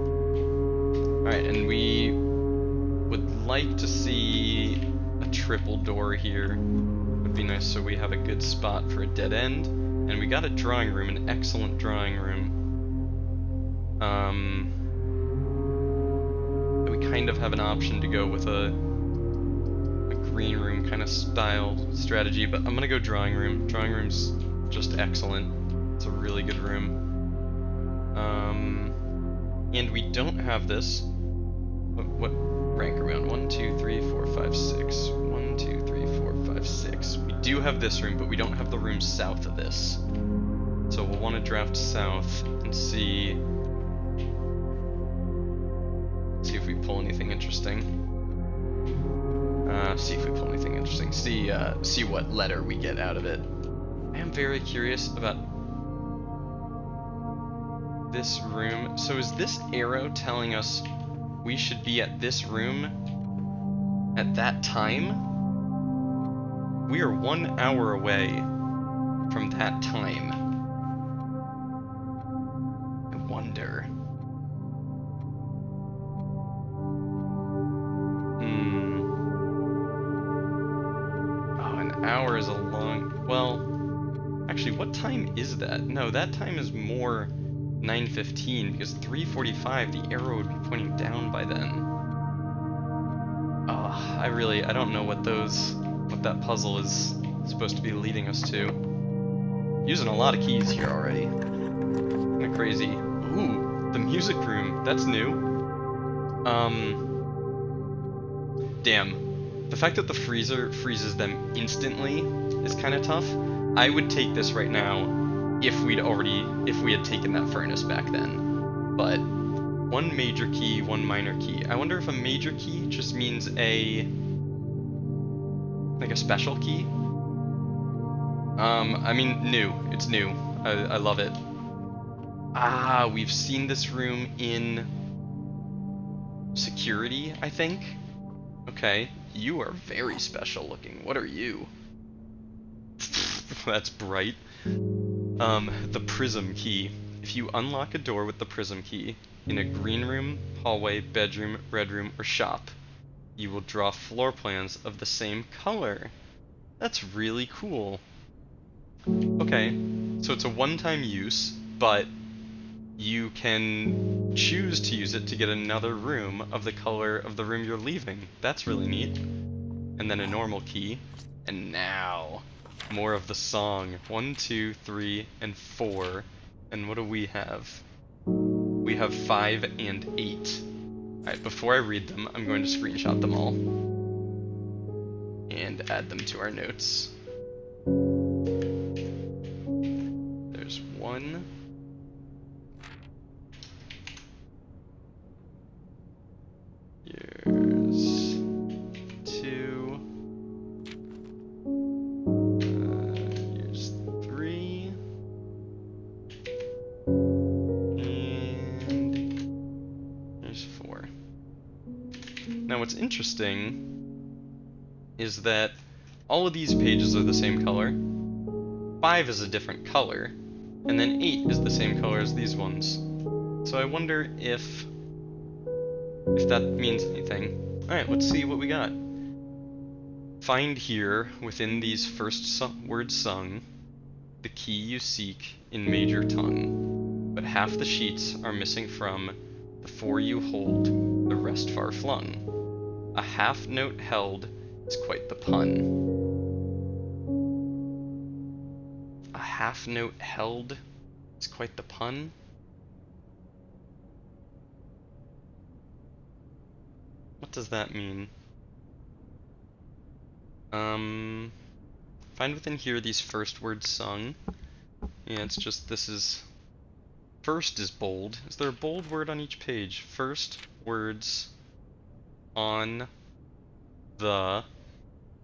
Alright, and we would like to see a triple door here. Would be nice so we have a good spot for a dead end. And we got a drawing room, an excellent drawing room. We kind of have an option to go with a green room kind of style strategy, but I'm gonna go drawing room. Drawing room's just excellent. It's a really good room. And we don't have this. What rank are we on? 1, 2, 3, 4, 5, 6. 1, 2, 3, 4, 5, 6. We do have this room, but we don't have the room south of this. So we'll want to draft south and see if we pull anything interesting. See if we pull anything interesting. See what letter we get out of it. I am very curious about this room. So is this arrow telling us we should be at this room at that time? We are 1 hour away from that time. I wonder. Oh, an hour is a long... Well, actually, what time is that? No, that time is more 9:15, because 3:45 the arrow would be pointing down by then. I don't know what that puzzle is supposed to be leading us to. Using a lot of keys here already. Kinda crazy. Ooh, the music room, that's new. Damn. The fact that the freezer freezes them instantly is kind of tough. I would take this right now if we had taken that furnace back then. But one major key, one minor key. I wonder if a major key just means like a special key. I mean, new. It's new. I love it. Ah, we've seen this room in security, I think. Okay, you are very special looking. What are you? That's bright. The prism key. If you unlock a door with the prism key in a green room, hallway, bedroom, red room, or shop, you will draw floor plans of the same color. That's really cool. Okay, so it's a one-time use, but you can choose to use it to get another room of the color of the room you're leaving. That's really neat. And then a normal key. And now, more of the song. 1, 2, 3, and 4. And what do we have? We have 5 and 8. Alright, before I read them, I'm going to screenshot them all. And add them to our notes. There's 1. Here's 2. Here's 3. And here's 4. Now what's interesting is that all of these pages are the same color. 5 is a different color. And then 8 is the same color as these ones. So I wonder if that means anything. Alright, let's see what we got. Find here, within these first words sung, the key you seek in major tongue, but half the sheets are missing from the 4 you hold, the rest far flung. A half note held is quite the pun. A half note held is quite the pun? What does that mean? Find within here these first words sung. Yeah, it's just, this is... First is bold. Is there a bold word on each page? First words on the...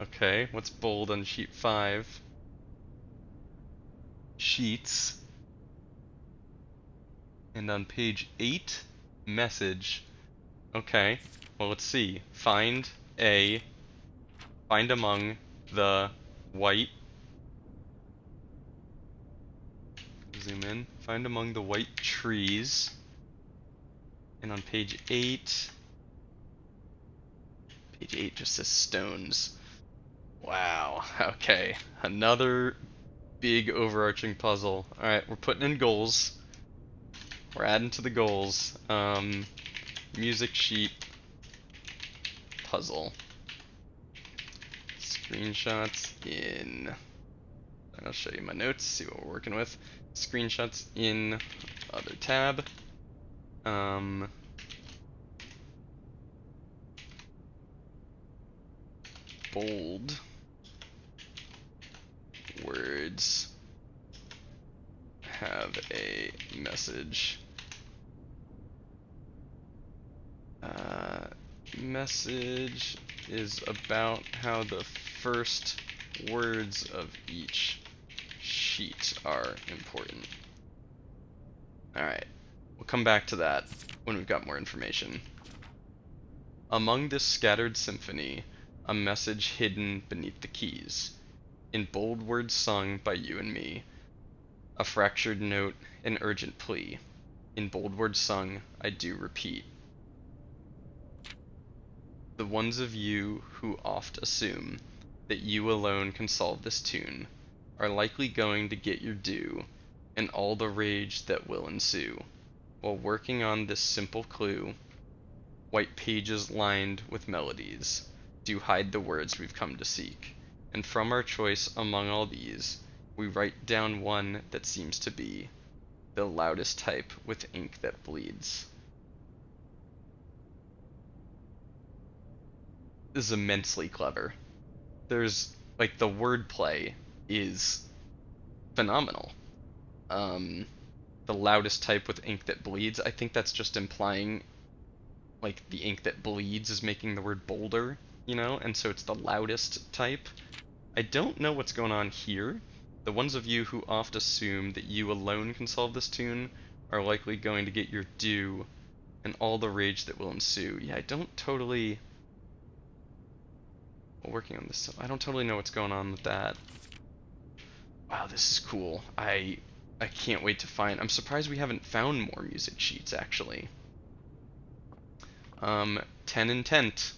Okay, what's bold on sheet 5? Sheets. And on page 8, message. Okay, well let's see. Find among the white, zoom in, find among the white trees, and on page 8 just says stones. Wow, okay, another big overarching puzzle. Alright, we're putting in goals. We're adding to the goals. Music sheet puzzle. Screenshots in... I'll show you my notes, see what we're working with. Screenshots in other tab. Bold words have a message. Message is about how the first words of each sheet are important. Alright, we'll come back to that when we've got more information. Among this scattered symphony, a message hidden beneath the keys, in bold words sung by you and me, a fractured note, an urgent plea, in bold words sung, I do repeat. The ones of you who oft assume that you alone can solve this tune are likely going to get your due and all the rage that will ensue. While working on this simple clue, white pages lined with melodies do hide the words we've come to seek, and from our choice among all these, we write down one that seems to be the loudest type with ink that bleeds. is immensely clever. There's, like, the wordplay is phenomenal. The loudest type with ink that bleeds, I think that's just implying, like, the ink that bleeds is making the word bolder, you know? And so it's the loudest type. I don't know what's going on here. The ones of you who oft assume that you alone can solve this tune are likely going to get your due and all the rage that will ensue. Yeah, I don't totally... Well, working on this, I don't totally know what's going on with that. Wow, this is cool. I can't wait to find... I'm surprised we haven't found more music sheets, actually. 10 and tent.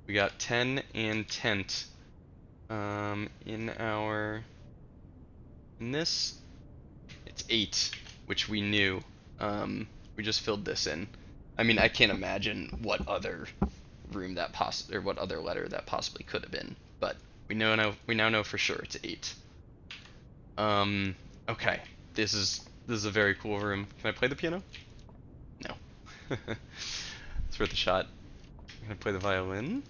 We got 10 and tent. In this, it's 8, which we knew. We just filled this in. I mean, I can't imagine what other room that or what other letter that possibly could have been, but we now know for sure it's 8. Okay, this is a very cool room. Can I play the piano? No. It's worth a shot. Can I play the violin?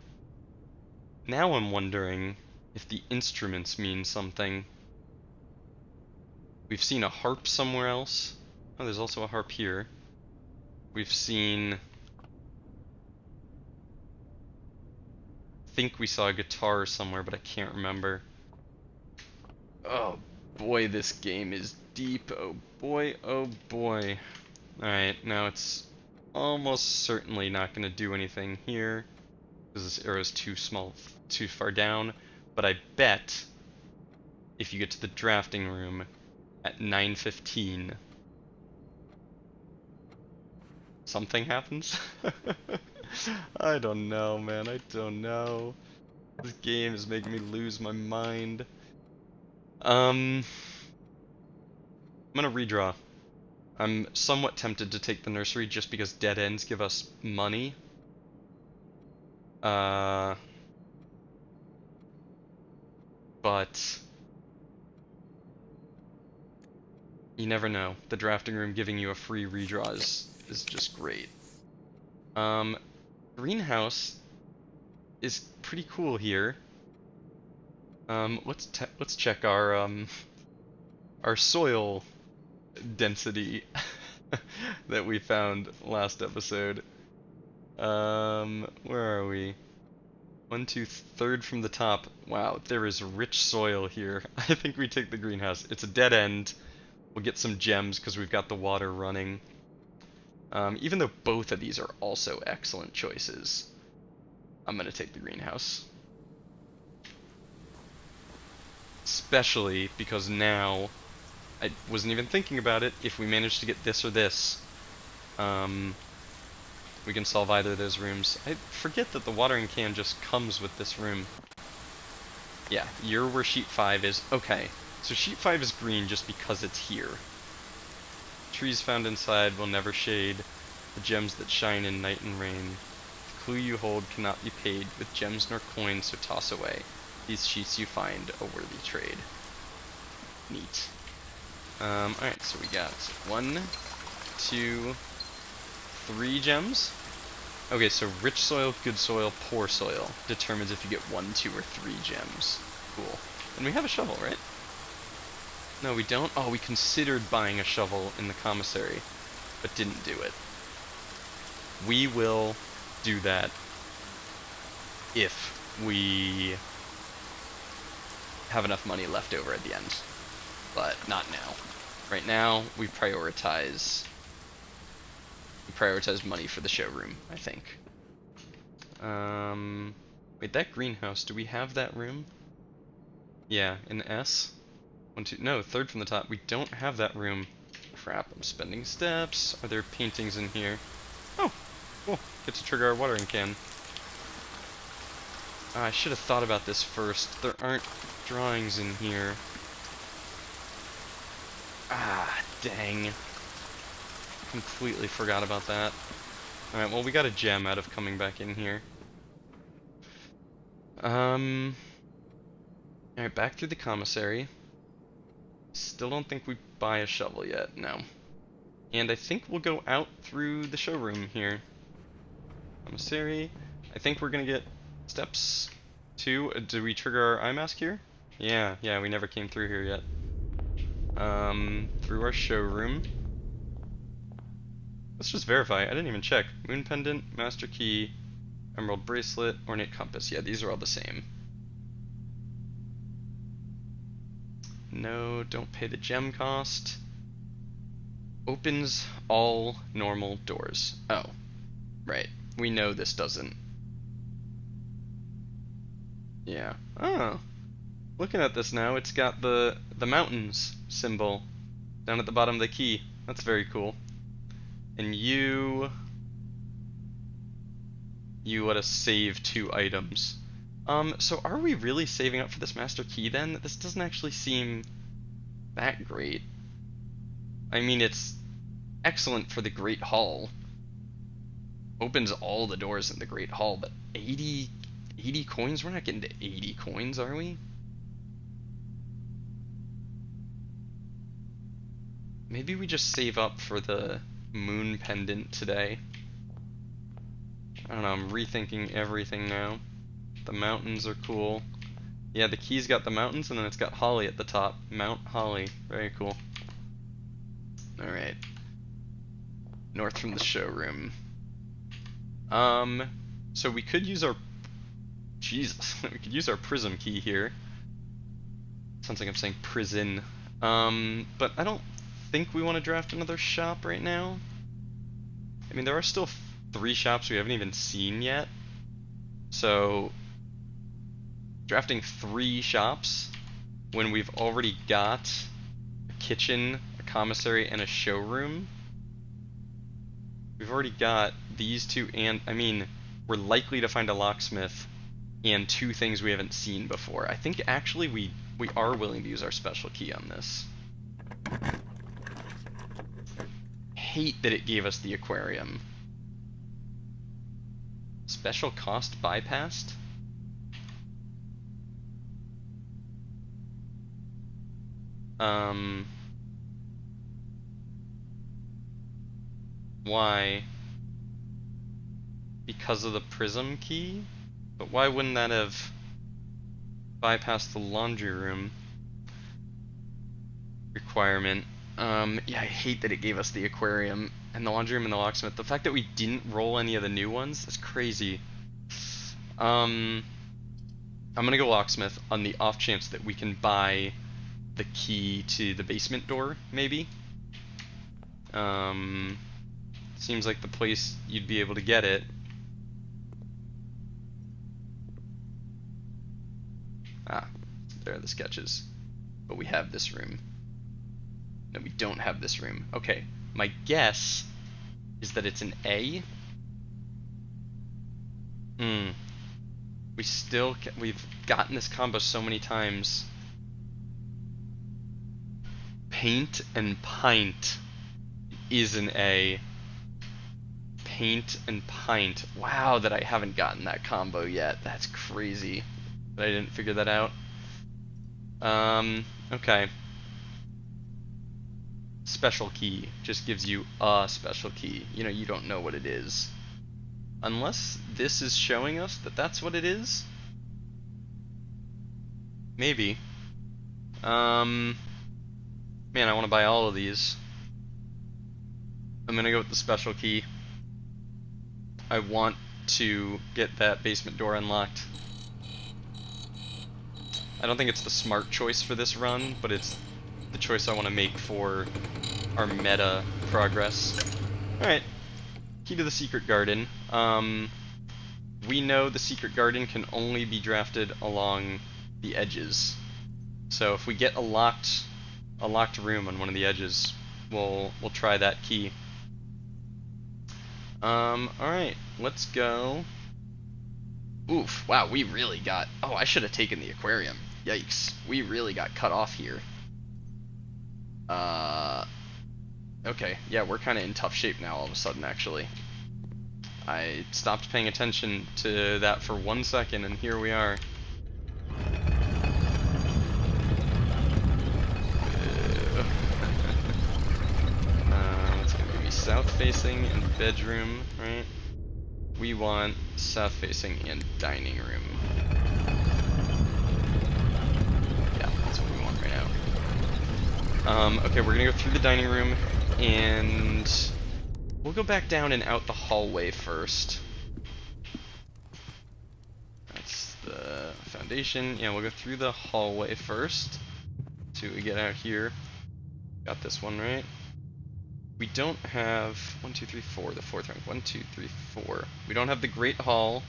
Now I'm wondering if the instruments mean something. We've seen a harp somewhere else. Oh, there's also a harp here. We've seen... I think we saw a guitar somewhere, but I can't remember. Oh boy, this game is deep. Oh boy, oh boy. Alright, now it's almost certainly not going to do anything here, because this arrow's too small, too far down. But I bet if you get to the drafting room at 9:15, something happens? I don't know, man. I don't know. This game is making me lose my mind. I'm gonna redraw. I'm somewhat tempted to take the nursery just because dead ends give us money. But you never know. The drafting room giving you a free redraw is just great. Greenhouse is pretty cool here. Let's check our soil density that we found last episode. Where are we? 1, 2, third from the top. Wow, there is rich soil here. I think we take the greenhouse. It's a dead end. We'll get some gems because we've got the water running. Even though both of these are also excellent choices, I'm gonna take the greenhouse. Especially because now, I wasn't even thinking about it, if we manage to get this or this, we can solve either of those rooms. I forget that the watering can just comes with this room. Yeah, you're where sheet 5 is. Okay, so sheet 5 is green just because it's here. Trees found inside will never shade, the gems that shine in night and rain. The clue you hold cannot be paid with gems nor coins, so toss away. These sheets you find a worthy trade. Neat. Alright, so we got 1, 2, 3 gems. Okay, so rich soil, good soil, poor soil determines if you get 1, 2, or 3 gems. Cool. And we have a shovel, right? No, we don't. Oh, we considered buying a shovel in the commissary, but didn't do it. We will do that if we have enough money left over at the end, but not now. Right now, we prioritize money for the showroom, I think. Wait, that greenhouse, do we have that room? Yeah, in S? 1, 2, no, third from the top. We don't have that room. Crap, I'm spending steps. Are there paintings in here? Oh, cool. Get to trigger our watering can. I should have thought about this first. There aren't drawings in here. Ah, dang. Completely forgot about that. Alright, well, we got a gem out of coming back in here. Alright, back through the commissary. Still don't think we buy a shovel yet, no. And I think we'll go out through the showroom here. Commissary. I think we're gonna get steps 2. Did we trigger our eye mask here? Yeah, we never came through here yet. Through our showroom. Let's just verify. I didn't even check. Moon pendant, master key, emerald bracelet, ornate compass. Yeah, these are all the same. No, don't pay the gem cost. Opens all normal doors. Oh, right. We know this doesn't. Yeah. Oh. Looking at this now, it's got the mountains symbol down at the bottom of the key. That's very cool. And you let us save 2 items. So are we really saving up for this master key then? This doesn't actually seem that great. I mean, it's excellent for the Great Hall. Opens all the doors in the Great Hall, but 80 coins? We're not getting to 80 coins, are we? Maybe we just save up for the moon pendant today. I don't know, I'm rethinking everything now. The mountains are cool. Yeah, the key's got the mountains, and then it's got Holly at the top. Mount Holly. Very cool. Alright. North from the showroom. So we could use our... Jesus. We could use our prism key here. Sounds like I'm saying prison. But I don't think we want to draft another shop right now. I mean, there are still 3 shops we haven't even seen yet. So, drafting 3 shops when we've already got a kitchen, a commissary, and a showroom. We've already got these 2, and I mean, we're likely to find a locksmith and 2 things we haven't seen before. I think actually we are willing to use our special key on this. Hate that it gave us the aquarium. Special cost bypassed? Why? Because of the prism key? But why wouldn't that have bypassed the laundry room requirement? Yeah, I hate that it gave us the aquarium and the laundry room and the locksmith. The fact that we didn't roll any of the new ones, that's crazy. I'm gonna go locksmith on the off chance that we can buy the key to the basement door, maybe. Seems like the place you'd be able to get it. Ah, there are the sketches. But we have this room. No, we don't have this room. Okay, my guess is that it's an A. We've gotten this combo so many times. Paint and pint is an A. Paint and pint. Wow, that I haven't gotten that combo yet. That's crazy that I didn't figure that out. Okay. Special key just gives you a special key. You know, you don't know what it is. Unless this is showing us that that's what it is? Maybe. Man, I want to buy all of these. I'm gonna go with the special key. I want to get that basement door unlocked. I don't think it's the smart choice for this run, but it's the choice I want to make for our meta progress. Alright, key to the secret garden. We know the secret garden can only be drafted along the edges. So if we get a locked room on one of the edges, we'll try that key. Alright, let's go. Oof, wow, we really got... Oh, I should have taken the aquarium. Yikes, we really got cut off here. Okay, yeah, we're kind of in tough shape now all of a sudden, actually. I stopped paying attention to that for 1 second, and here we are. It's gonna be south-facing in the bedroom, right? we want south facing and dining room. Yeah, that's what we want right now. Okay, we're gonna go through the dining room, and we'll go back down and out the hallway first. That's the foundation. Yeah, we'll go through the hallway first. See what we get out here. Got this one right. We don't have 1, 2, 3, 4, the fourth rank. 1, 2, 3, 4. We don't have the Great Hall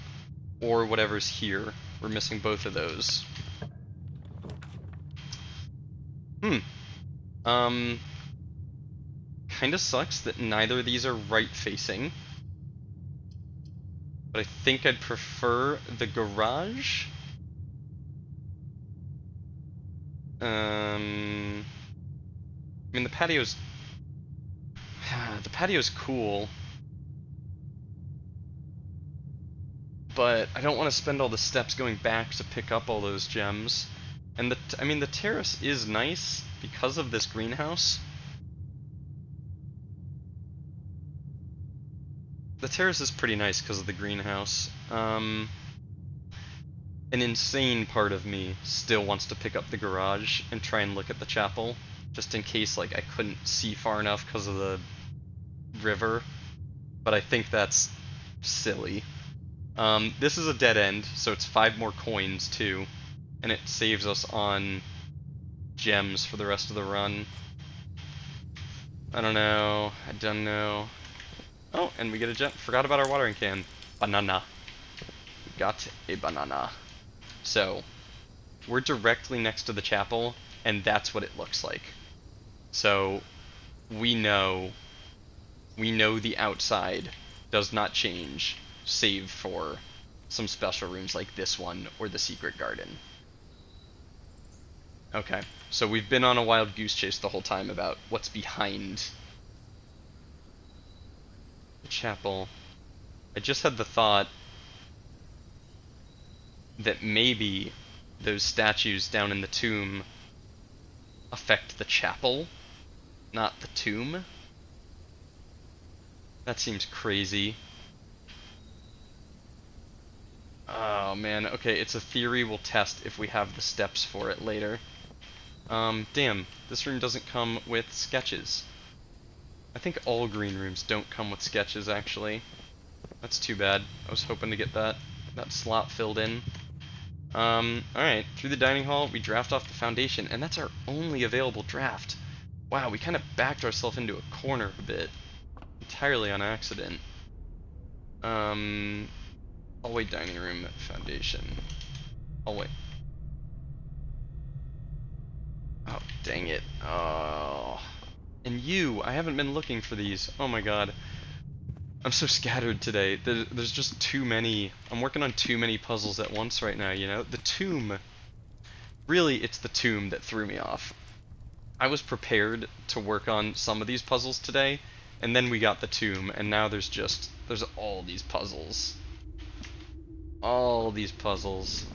or whatever's here. We're missing both of those. Kinda sucks that neither of these are right facing. But I think I'd prefer the garage. I mean, the patio's cool, but I don't want to spend all the steps going back to pick up all those gems. And I mean, the terrace is nice because of this greenhouse. The terrace is pretty nice because of the greenhouse. An insane part of me still wants to pick up the garage and try and look at the chapel, just in case like I couldn't see far enough because of the river, but I think that's silly. This is a dead end, so it's 5 more coins too, and it saves us on gems for the rest of the run. I don't know. Oh, and we get a gem. Forgot about our watering can. Banana. We got a banana. So, we're directly next to the chapel, and that's what it looks like. So, we know the outside does not change, save for some special rooms like this one or the secret garden. Okay, so we've been on a wild goose chase the whole time about what's behind the chapel. I just had the thought that maybe those statues down in the tomb affect the chapel, not the tomb. That seems crazy. Oh man, okay, it's a theory we'll test if we have the steps for it later. Damn, this room doesn't come with sketches. I think all green rooms don't come with sketches, actually. That's too bad. I was hoping to get that slot filled in. Alright, through the dining hall, we draft off the foundation, and that's our only available draft. Wow, we kind of backed ourselves into a corner a bit. Entirely on accident. Hallway, dining room, foundation. Hallway. Oh, dang it. Oh. And I haven't been looking for these. Oh my god. I'm so scattered today. There's just too many. I'm working on too many puzzles at once right now, you know? The tomb. Really, it's the tomb that threw me off. I was prepared to work on some of these puzzles today, and then we got the tomb, and now there's all these puzzles. All these puzzles.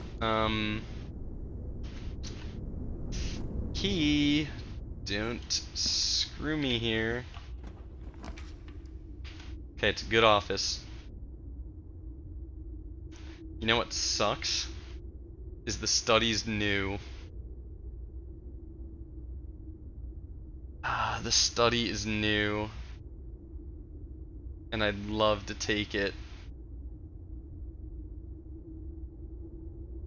Key. Don't screw me here. Okay, it's a good office. You know what sucks? Is the study's new. The study is new. And I'd love to take it.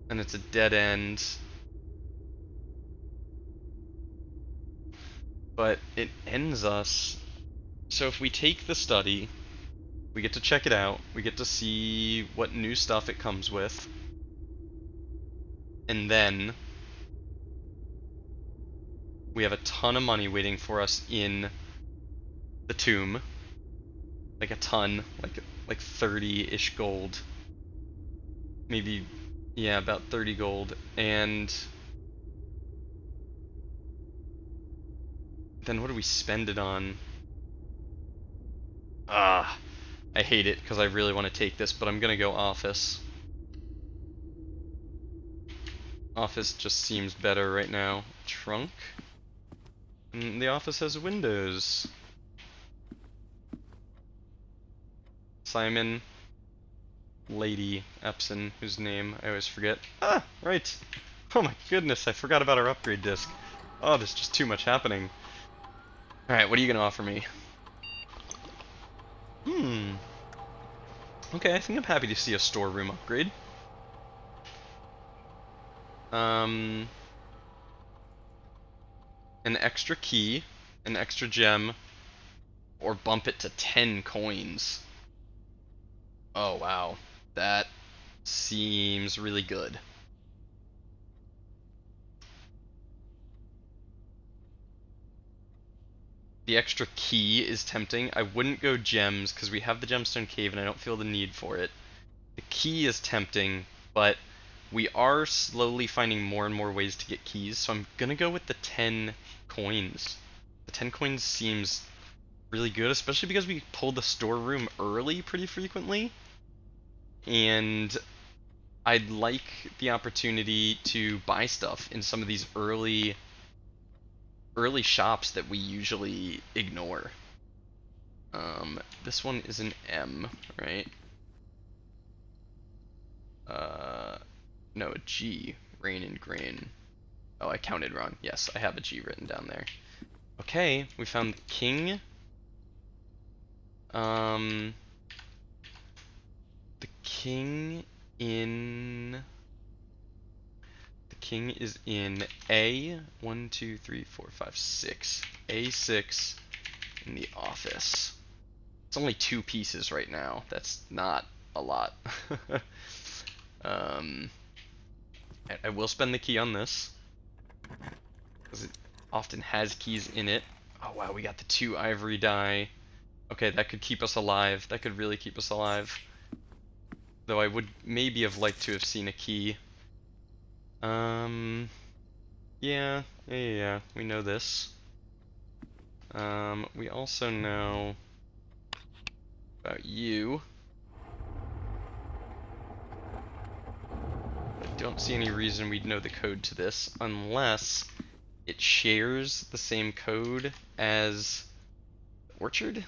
And it's a dead end. But it ends us. So if we take the study, we get to check it out, we get to see what new stuff it comes with, and then we have a ton of money waiting for us in the tomb. Like a ton, like 30-ish gold. Maybe, yeah, about 30 gold. And then what do we spend it on? I hate it because I really want to take this, but I'm gonna go office. Office just seems better right now. Trunk? And the office has windows. Simon, Lady Epson, whose name I always forget. Ah, right. Oh my goodness, I forgot about our upgrade disc. Oh, there's just too much happening. Alright, what are you gonna offer me? Okay, I think I'm happy to see a storeroom upgrade. An extra key, an extra gem, or bump it to 10 coins. Oh wow, that seems really good. The extra key is tempting. I wouldn't go gems because we have the gemstone cave and I don't feel the need for it. The key is tempting, but we are slowly finding more and more ways to get keys, so I'm gonna go with the 10 coins. The 10 coins seems really good, especially because we pull the storeroom early pretty frequently. And I'd like the opportunity to buy stuff in some of these early shops that we usually ignore. This one is an M, right? No, a G. Rain and grain. Oh, I counted wrong. Yes, I have a G written down there. Okay, we found the king. The king is in A. 1, 2, 3, 4, 5, 6. A6 in the office. It's only 2 pieces right now. That's not a lot. I will spend the key on this, because it often has keys in it. Oh wow, we got the 2 ivory die. Okay, that could keep us alive. That could really keep us alive. Though I would maybe have liked to have seen a key. Yeah, we know this. We also know about you. I don't see any reason we'd know the code to this, unless it shares the same code as Orchard?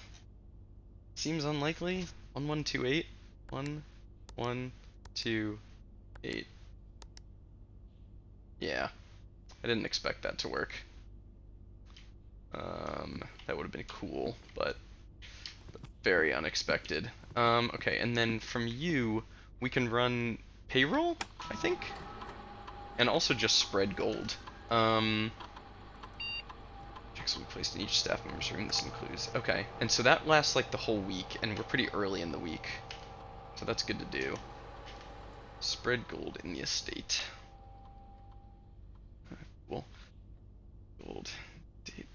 Seems unlikely. 1128. 1128. Yeah. I didn't expect that to work. That would have been cool, but very unexpected. Okay, and then from you, we can run payroll, I think? And also just spread gold. Checks will be placed in each staff member's room. This includes... Okay, and so that lasts like the whole week, and we're pretty early in the week. So that's good to do. Spread gold in the estate. Cool. Gold. Date.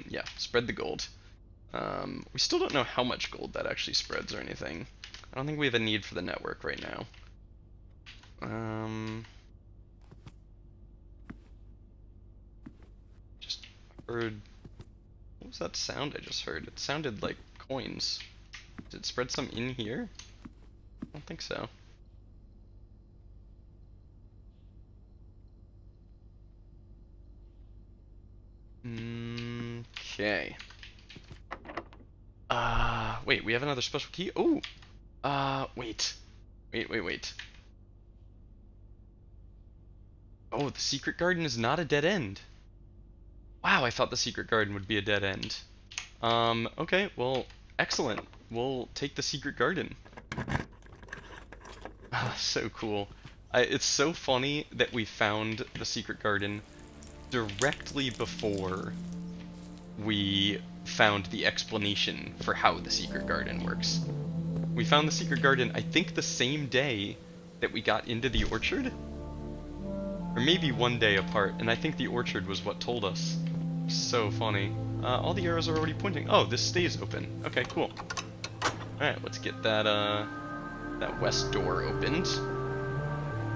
Yeah, spread the gold. We still don't know how much gold that actually spreads or anything. I don't think we have a need for the network right now. Just heard... What was that sound I just heard? It sounded like coins. Did it spread some in here? I don't think so. Okay. Wait, we have another special key? Oh! Wait. Wait. Oh, the secret garden is not a dead end. Wow, I thought the secret garden would be a dead end. Okay, well, excellent. We'll take the secret garden. So cool. It's so funny that we found the secret garden directly before we found the explanation for how the secret garden works. We found the secret garden, I think, the same day that we got into the orchard? Or maybe one day apart, and I think the orchard was what told us. So funny. All the arrows are already pointing. Oh, this stays open. Okay, cool. Alright, let's get that, that west door opened.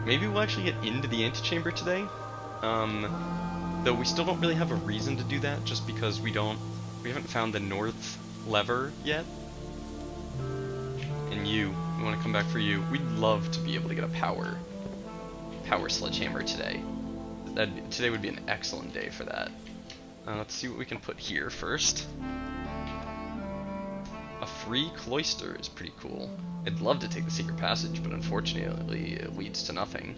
Maybe we'll actually get into the antechamber today. Though we still don't really have a reason to do that, just because we haven't found the north lever yet. And we want to come back for you. We'd love to be able to get a power sledgehammer today. Today would be an excellent day for that. Let's see what we can put here first. A free cloister is pretty cool. I'd love to take the secret passage, but unfortunately it leads to nothing.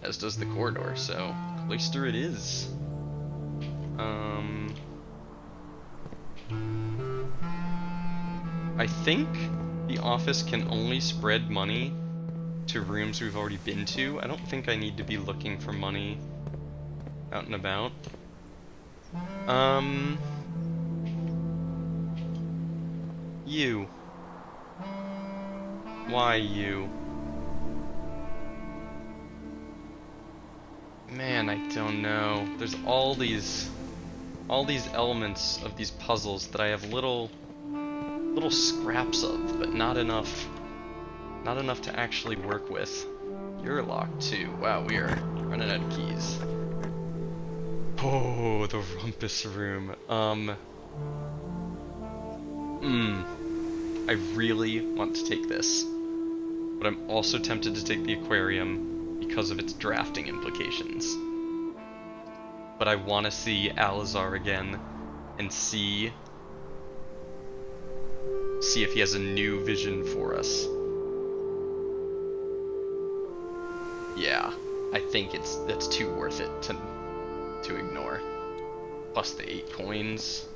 As does the corridor, so cloister it is. I think the office can only spread money to rooms we've already been to. I don't think I need to be looking for money out and about. You. Why you? Man, I don't know. There's all these elements of these puzzles that I have little scraps of, but not enough to actually work with. You're locked too. Wow, we are running out of keys. Oh, the rumpus room. I really want to take this, but I'm also tempted to take the aquarium because of its drafting implications. But I want to see Alazar again and see if he has a new vision for us. Yeah, I think that's too worth it to ignore. Plus the 8 coins.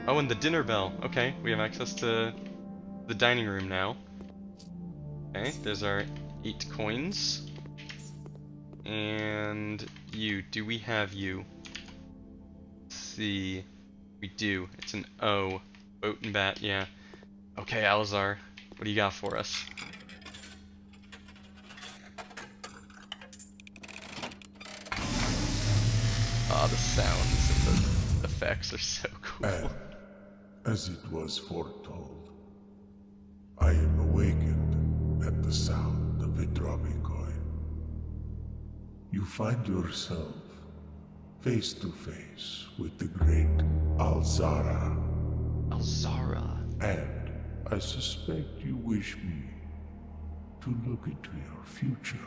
Oh, and the dinner bell. Okay, we have access to the dining room now. Okay, there's our 8 coins. And you. Do we have you? Let's see. We do. It's an O. Boat and bat, yeah. Okay, Alazar, what do you got for us? Ah, the sounds and the effects are so cool. And, as it was foretold, I am awakened at the sound of a dropping coin. You find yourself face to face with the great Alzara. Alzara. And I suspect you wish me to look into your future.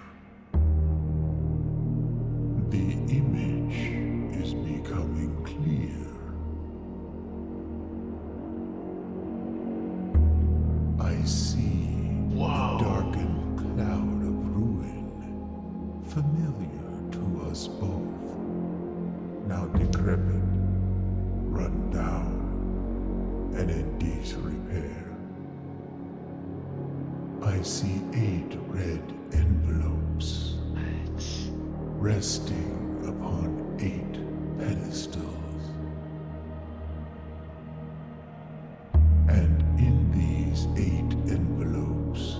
The image is becoming clear. I see a darkened cloud of ruin, familiar to us both, now decrepit, run down, and in disrepair. I see 8 red envelopes resting upon 8 pedestals. And in these 8 envelopes,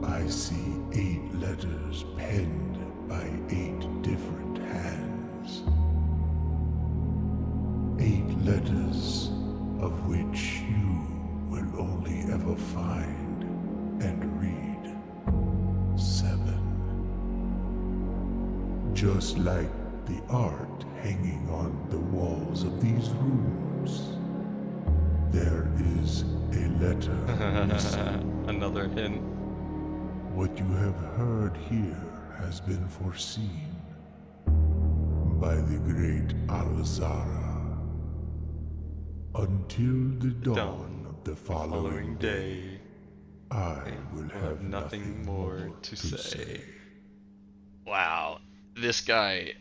I see 8 letters penned by 8 different hands. 8 letters of which you will only ever find and read 7. Just like the art hanging on the walls of these rooms, there is a letter missing. Another hint. What you have heard here has been foreseen by the great Alzara. Until the dawn of the following day, I will have nothing more to say. Wow, this guy...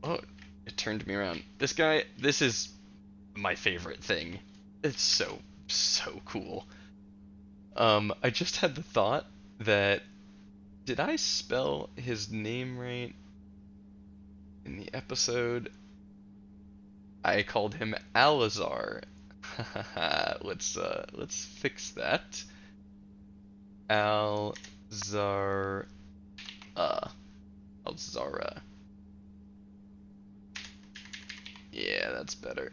Oh, it turned me around. This is my favorite thing. It's so cool. I just had the thought that... Did I spell his name right in the episode? I called him Alazar. Let's fix that. Alzara. Yeah, that's better.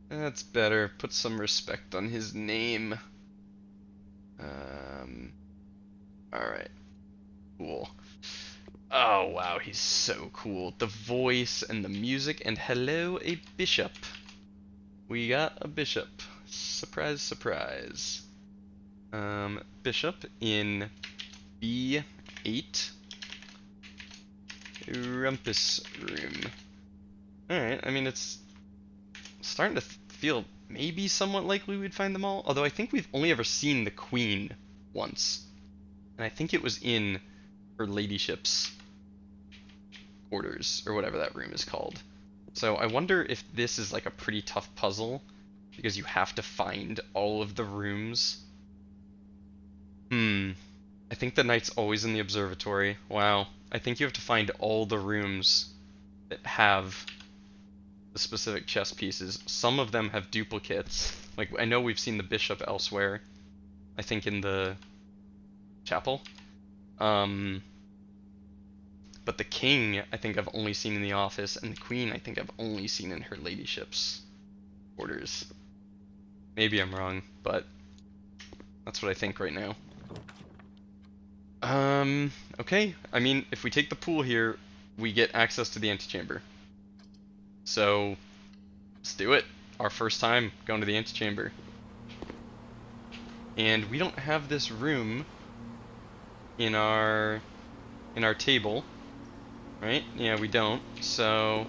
That's better. Put some respect on his name. Alright. Cool. Oh, wow, he's so cool. The voice and the music, and hello, a bishop. We got a bishop. Surprise, surprise. Bishop in B8. Rumpus room. Alright, I mean, it's starting to feel maybe somewhat likely we'd find them all, although I think we've only ever seen the queen once. And I think it was in her ladyship's quarters, or whatever that room is called. So I wonder if this is like a pretty tough puzzle, because you have to find all of the rooms. I think the knight's always in the observatory. Wow. I think you have to find all the rooms that have the specific chess pieces. Some of them have duplicates. Like, I know we've seen the bishop elsewhere. I think in the chapel. But the king, I think I've only seen in the office, and the queen, I think I've only seen in her ladyship's quarters. Maybe I'm wrong, but that's what I think right now. Okay. I mean, if we take the pool here, we get access to the antechamber. So, let's do it. Our first time going to the antechamber. And we don't have this room in our table, right? Yeah, we don't. So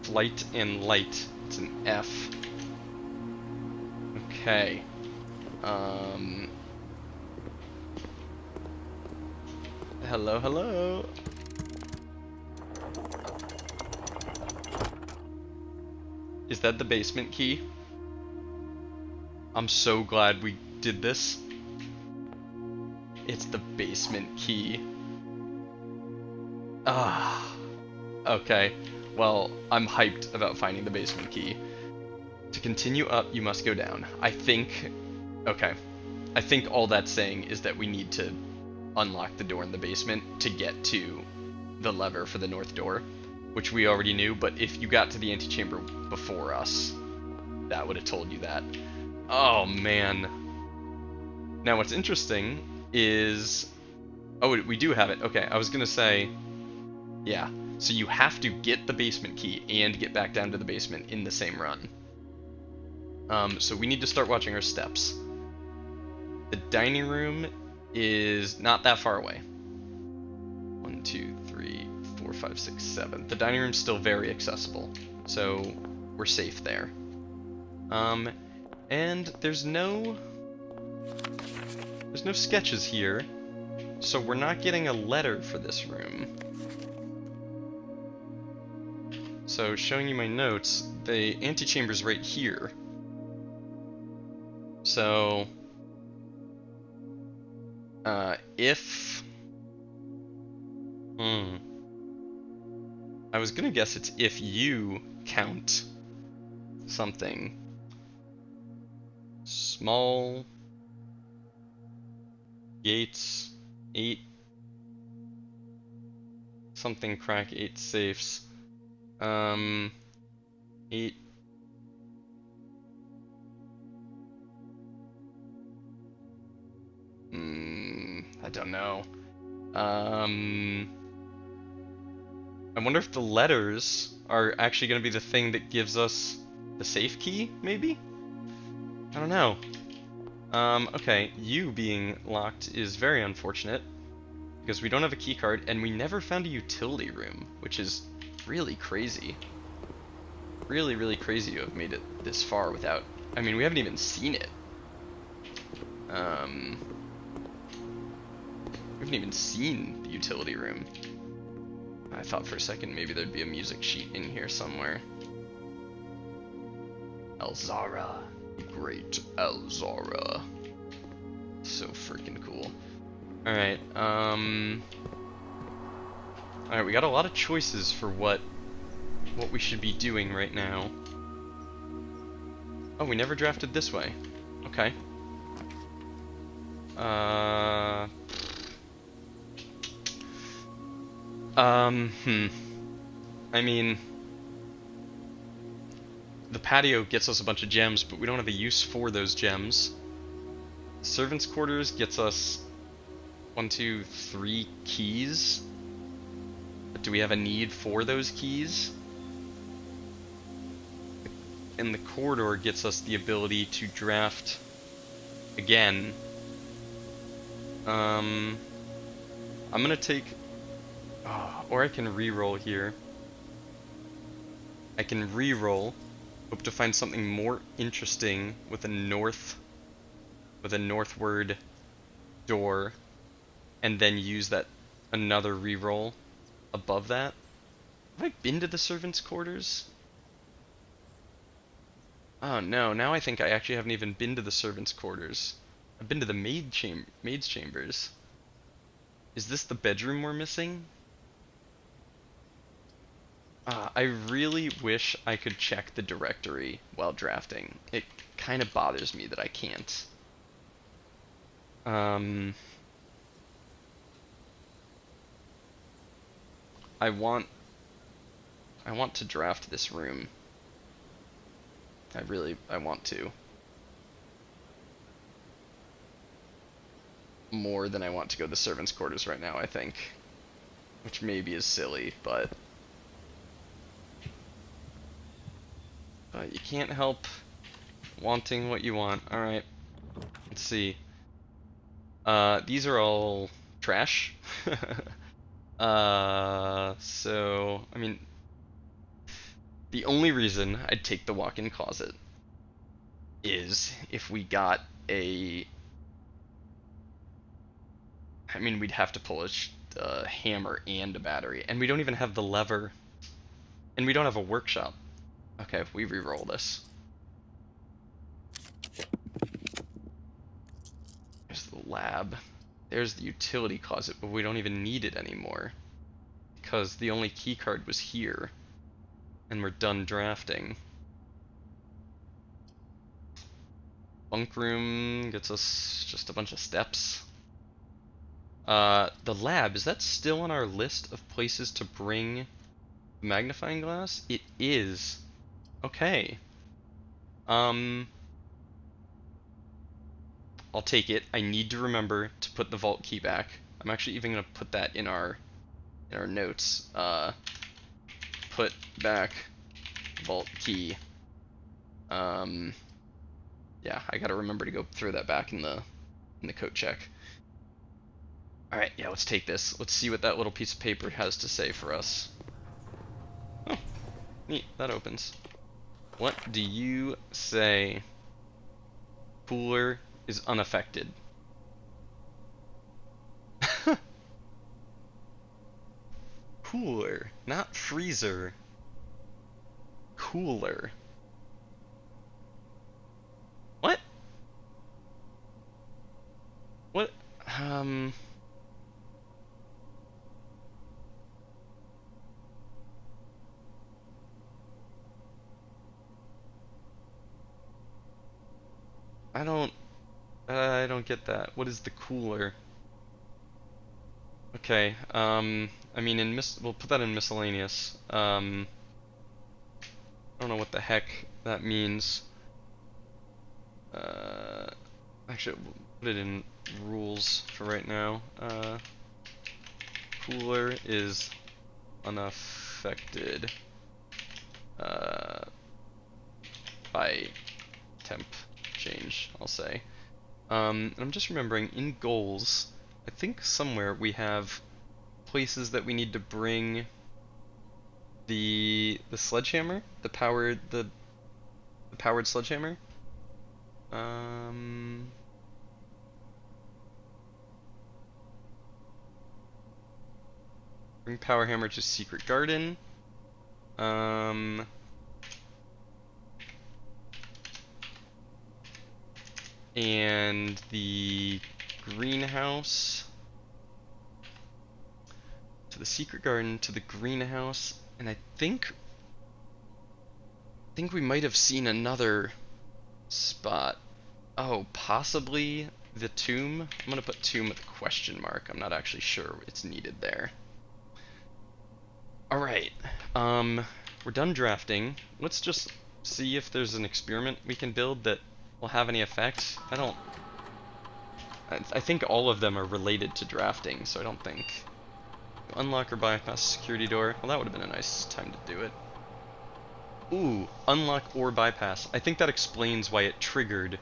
flight and light. It's an F. Okay. Hello, hello. Is that the basement key? I'm so glad we did this. It's the basement key. Ah. Okay. Well, I'm hyped about finding the basement key. To continue up, you must go down. I think... Okay. I think all that's saying is that we need to unlock the door in the basement to get to the lever for the north door, which we already knew, but if you got to the antechamber before us, that would have told you that. Oh, man. Now, what's interesting is... Oh, we do have it. Okay, I was gonna say... Yeah, so you have to get the basement key and get back down to the basement in the same run. So we need to start watching our steps. The dining room is not that far away. 1, 2, 3, 4, 5, 6, 7. The dining room's still very accessible, so we're safe there. And there's no sketches here, so we're not getting a letter for this room. So, showing you my notes, the antechamber's right here. So, if... I was gonna guess it's if you count something small gates, 8 something crack 8 safes, 8 I don't know. I wonder if the letters are actually going to be the thing that gives us the safe key, maybe? I don't know. Okay, you being locked is very unfortunate, because we don't have a key card, and we never found a utility room, which is really crazy. Really, really crazy to have made it this far without... I mean, we haven't even seen it. We haven't even seen the utility room. I thought for a second maybe there'd be a music sheet in here somewhere. Elzara. Great Elzara. So freaking cool. Alright, alright, we got a lot of choices for what we should be doing right now. Oh, we never drafted this way. Okay. Hmm. I mean, the patio gets us a bunch of gems, but we don't have a use for those gems. Servants' quarters gets us 1, 2, 3 keys. But do we have a need for those keys? And the corridor gets us the ability to draft again. I'm gonna take... or I can re-roll here. I can re-roll. Hope to find something more interesting with a northward door, and then use that another re-roll above that. Have I been to the servants' quarters? Oh no, now I think I actually haven't even been to the servants' quarters. I've been to the maid's chambers. Is this the bedroom we're missing? I really wish I could check the directory while drafting. It kind of bothers me that I can't. I want to draft this room. I want to. More than I want to go to the servants' quarters right now, I think. Which maybe is silly, but you can't help wanting what you want. Alright. Let's see. These are all trash. So, I mean, the only reason I'd take the walk-in closet is if we got a... I mean, we'd have to pull a hammer and a battery, and we don't even have the lever, and we don't have a workshop. Okay, we re-roll this. There's the lab. There's the utility closet, but we don't even need it anymore, because the only key card was here, and we're done drafting. Bunk room gets us just a bunch of steps. The lab, is that still on our list of places to bring magnifying glass? It is. Okay. I'll take it. I need to remember to put the vault key back. I'm actually even gonna put that in our notes. Put back vault key. Yeah, I gotta remember to go throw that back in the code check. Alright, yeah, let's take this. Let's see what that little piece of paper has to say for us. Oh, neat, that opens. What do you say? Cooler is unaffected. Cooler, not freezer. Cooler. What? What? I don't get that. What is the cooler? Okay, I mean, we'll put that in miscellaneous. I don't know what the heck that means. Actually, we'll put it in rules for right now. Cooler is unaffected by temp change, I'll say. I'm just remembering, in goals, I think somewhere we have places that we need to bring the sledgehammer, the powered sledgehammer. Bring power hammer to secret garden. And the greenhouse to the secret garden to the greenhouse, and I think we might have seen another spot. Oh, possibly the tomb. I'm gonna put tomb with a question mark. I'm not actually sure it's needed there. Alright, we're done drafting. Let's just see if there's an experiment we can build that will have any effect. I think all of them are related to drafting, so I don't think... Unlock or bypass security door. Well, that would have been a nice time to do it. Ooh, unlock or bypass. I think that explains why it triggered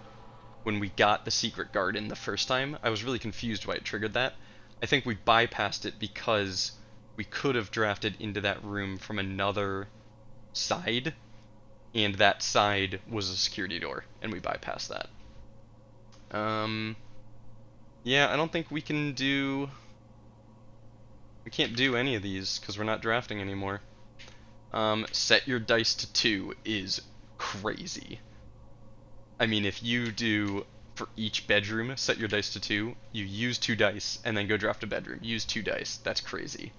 when we got the secret garden the first time. I was really confused why it triggered that. I think we bypassed it because we could have drafted into that room from another side, and that side was a security door, and we bypassed that. Yeah, I don't think we can do... We can't do any of these, because we're not drafting anymore. Set your dice to 2 is crazy. I mean, if you do, for each bedroom, set your dice to 2, you use 2 dice, and then go draft a bedroom. Use 2 dice. That's crazy.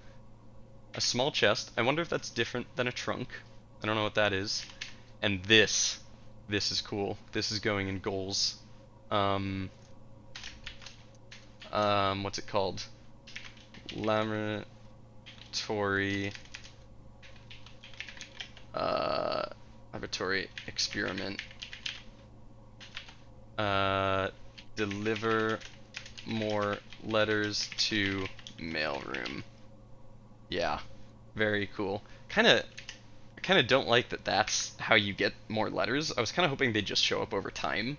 A small chest. I wonder if that's different than a trunk. I don't know what that is. And this is cool. This is going in goals. What's it called? Laboratory experiment. Deliver more letters to mailroom. Yeah, very cool. I kind of don't like that that's how you get more letters. I was kind of hoping they'd just show up over time.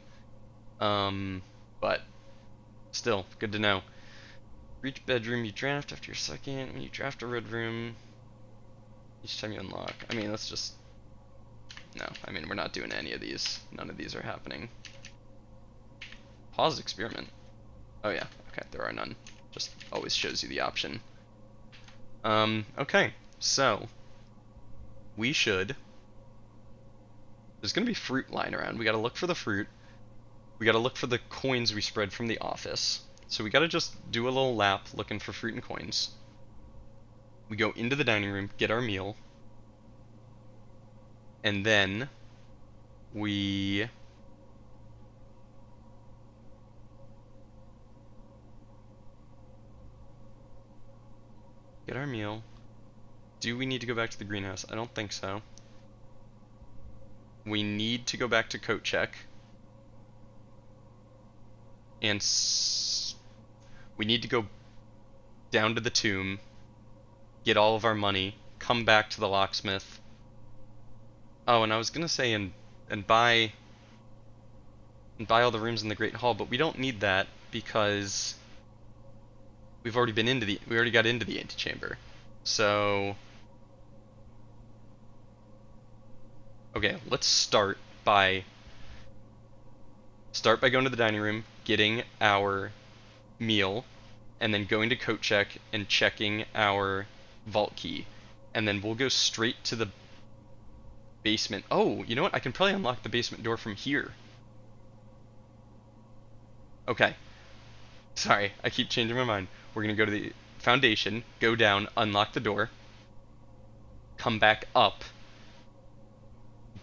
But still, good to know. Each bedroom you draft after your second. When you draft a red room, each time you unlock. I mean, let's just... No, I mean, we're not doing any of these. None of these are happening. Pause experiment. Oh yeah, okay, there are none. Just always shows you the option. Okay, so... We should... There's gonna be fruit lying around. We gotta look for the fruit. We gotta look for the coins we spread from the office. So we gotta just do a little lap looking for fruit and coins. We go into the dining room, get our meal. And then we get our meal. Do we need to go back to the greenhouse? I don't think so. We need to go back to coat check. And we need to go down to the tomb, get all of our money, come back to the locksmith. Oh, and I was gonna say and buy all the rooms in the Great Hall, but we don't need that because we already got into the antechamber. So okay, let's start by going to the dining room, getting our meal, and then going to coat check and checking our vault key. And then we'll go straight to the basement. Oh, you know what? I can probably unlock the basement door from here. Okay. Sorry, I keep changing my mind. We're gonna go to the foundation, go down, unlock the door, come back up,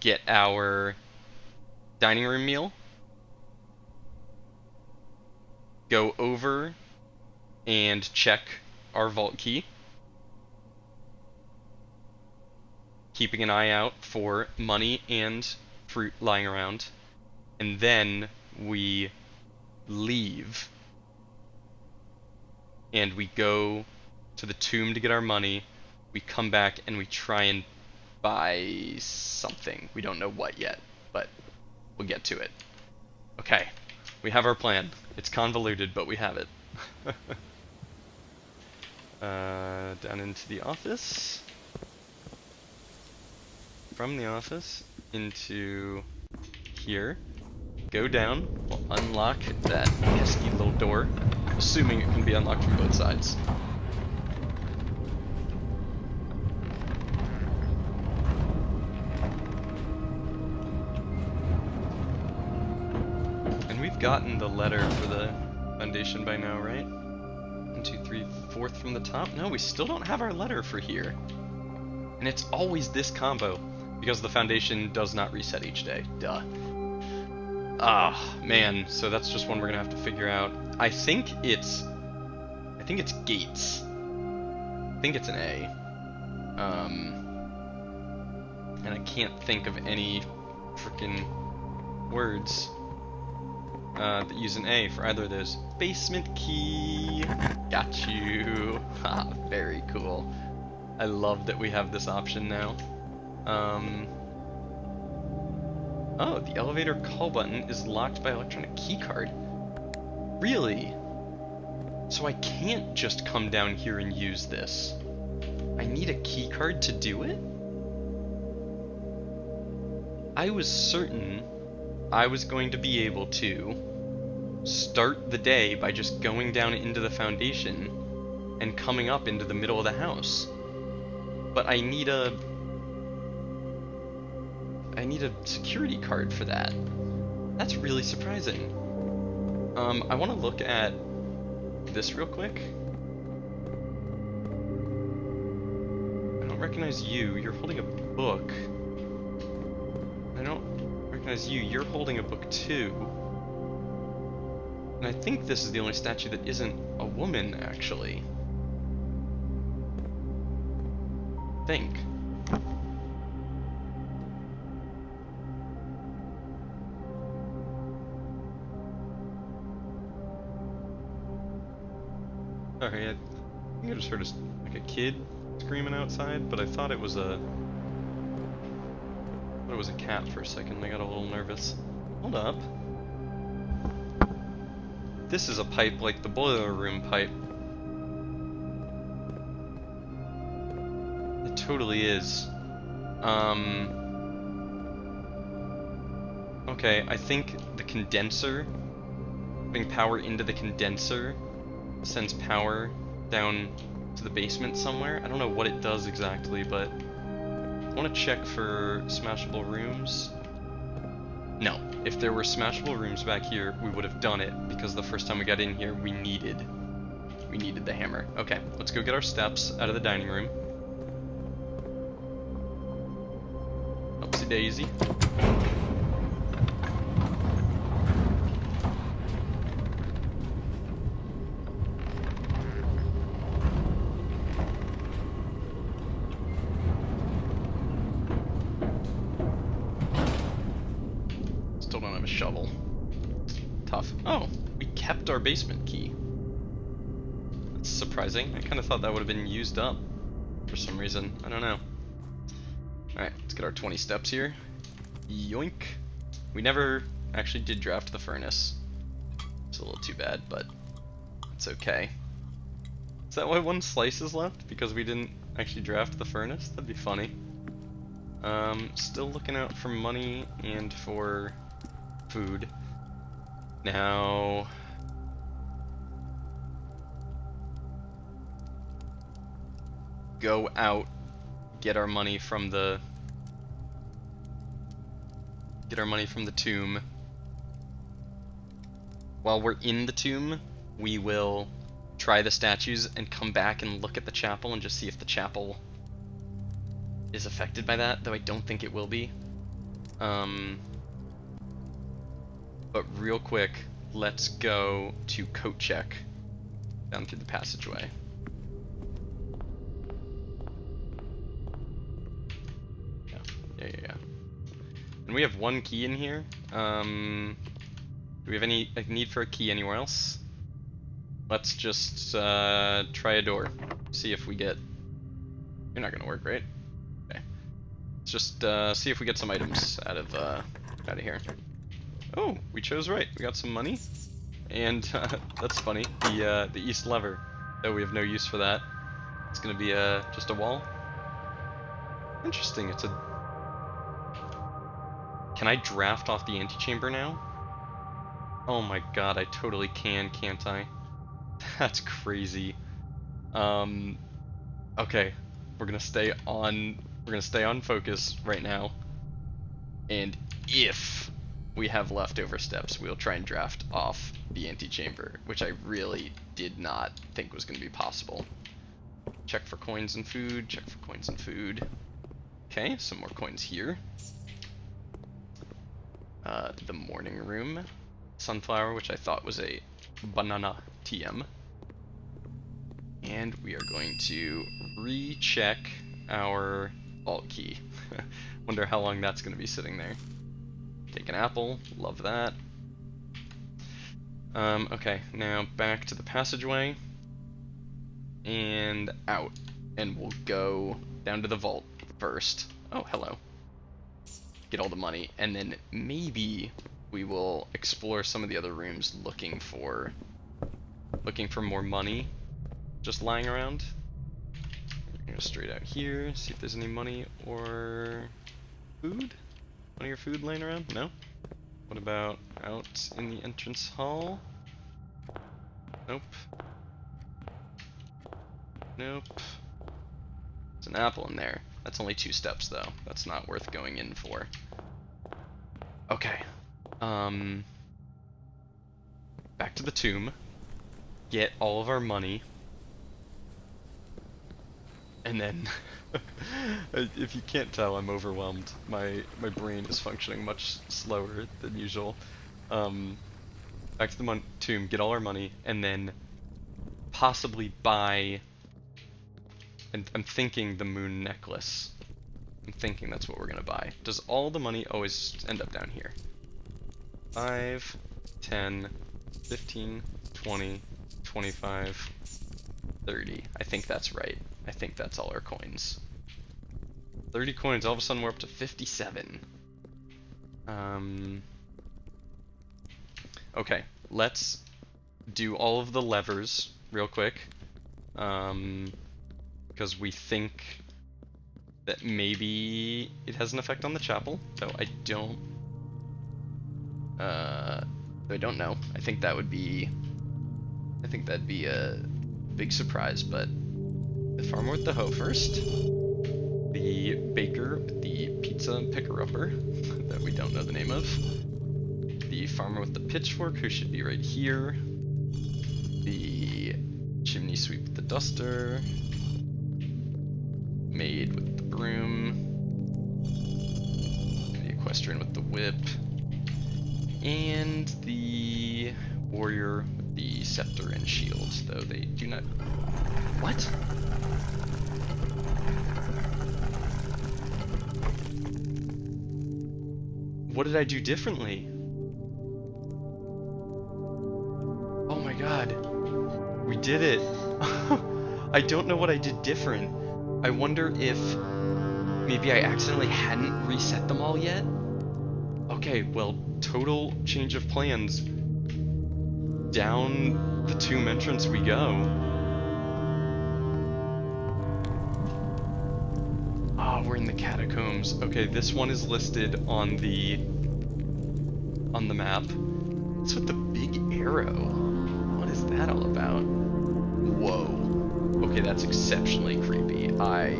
get our dining room meal, go over and check our vault key, keeping an eye out for money and fruit lying around, and then we leave and we go to the tomb to get our money. We come back and we try and buy something. We don't know what yet, but we'll get to it. Okay, we have our plan. It's convoluted, but we have it. Down into the office. From the office into here. Go down. We'll unlock that pesky little door, assuming it can be unlocked from both sides. And we've gotten the letter for the foundation by now, right? 1, 2, 3, 4th from the top? No, we still don't have our letter for here. And it's always this combo, because the foundation does not reset each day. Duh. Ah, man, so that's just one we're gonna have to figure out. I think it's Gates. I think it's an A. And I can't think of any freaking words that use an A for either of those. Basement key! Got you! Ha, very cool. I love that we have this option now. Oh, the elevator call button is locked by electronic keycard. Really? So I can't just come down here and use this. I need a keycard to do it? I was certain I was going to be able to start the day by just going down into the foundation and coming up into the middle of the house. But I need a security card for that. That's really surprising. I want to look at this real quick. I don't recognize you. You're holding a book. I don't recognize you. You're holding a book too. And I think this is the only statue that isn't a woman, actually. I think. Sorry, I think I just heard like a kid screaming outside, but I thought it was a cat for a second. I got a little nervous. Hold up. This is a pipe like the boiler room pipe. It totally is. Okay, I think the condenser, putting power into the condenser, sends power down to the basement somewhere. I don't know what it does exactly, but I want to check for smashable rooms. No, if there were smashable rooms back here, we would have done it, because the first time we got in here, we needed the hammer. Okay, let's go get our steps out of the dining room. Upsy daisy. Still don't have a shovel. Tough. Oh, we kept our basement key. That's surprising. I kind of thought that would have been used up for some reason. I don't know. Alright, let's get our 20 steps here. Yoink. We never actually did draft the furnace. It's a little too bad, but it's okay. Is that why one slice is left? Because we didn't actually draft the furnace? That'd be funny. Still looking out for money and for food. Now, go out, get our money from the tomb. While we're in the tomb, we will try the statues and come back and look at the chapel and just see if the chapel is affected by that, though I don't think it will be. But real quick, let's go to coat check down through the passageway. Yeah. And we have one key in here. Do we have any need for a key anywhere else? Let's just try a door. See if we get... You're not gonna work, right? Okay. Let's just see if we get some items out of here. Oh, we chose right. We got some money, and that's funny. The east lever. Though we have no use for that. It's gonna be just a wall. Interesting. It's a. Can I draft off the antechamber now? Oh my god, I totally can, can't I? That's crazy. Okay, we're gonna stay on focus right now. And if we have leftover steps, we'll try and draft off the antechamber, which I really did not think was going to be possible. Check for coins and food, check for coins and food. Okay, some more coins here. The morning room. Sunflower, which I thought was a banana TM. And we are going to recheck our vault key. Wonder how long that's going to be sitting there. Take an apple, love that. Okay, now back to the passageway. And out. And we'll go down to the vault first. Oh, hello. Get all the money, and then maybe we will explore some of the other rooms looking for more money just lying around. We're gonna go straight out here, see if there's any money or food? Money or food laying around? No? What about out in the entrance hall? Nope. Nope. There's an apple in there. That's only 2 steps though. That's not worth going in for. Okay. Back to the tomb. Get all of our money. And then if you can't tell, I'm overwhelmed. My brain is functioning much slower than usual. Back to the tomb, get all our money, and then possibly buy, and I'm thinking the moon necklace. I'm thinking that's what we're gonna buy. Does all the money always end up down here? 5, 10, 15, 20, 25, 30. I think that's right. I think that's all our coins. 30 coins, all of a sudden we're up to 57. Okay, let's do all of the levers real quick. Because we think that maybe it has an effect on the chapel, though I don't know. I think that'd be a big surprise, but the farmer with the hoe first, the baker with the pizza picker-upper that we don't know the name of, the farmer with the pitchfork who should be right here, the chimney sweep with the duster, maid with the broom, the equestrian with the whip, and the warrior with the scepter and shield, though they do not... What? What did I do differently? Oh my god. We did it. I don't know what I did different. I wonder if maybe I accidentally hadn't reset them all yet? Okay, well, total change of plans. Down the tomb entrance we go. Ah, we're in the catacombs. Okay, this one is listed on the map. What's with the big arrow? What is that all about? Whoa. Okay, that's exceptionally creepy. I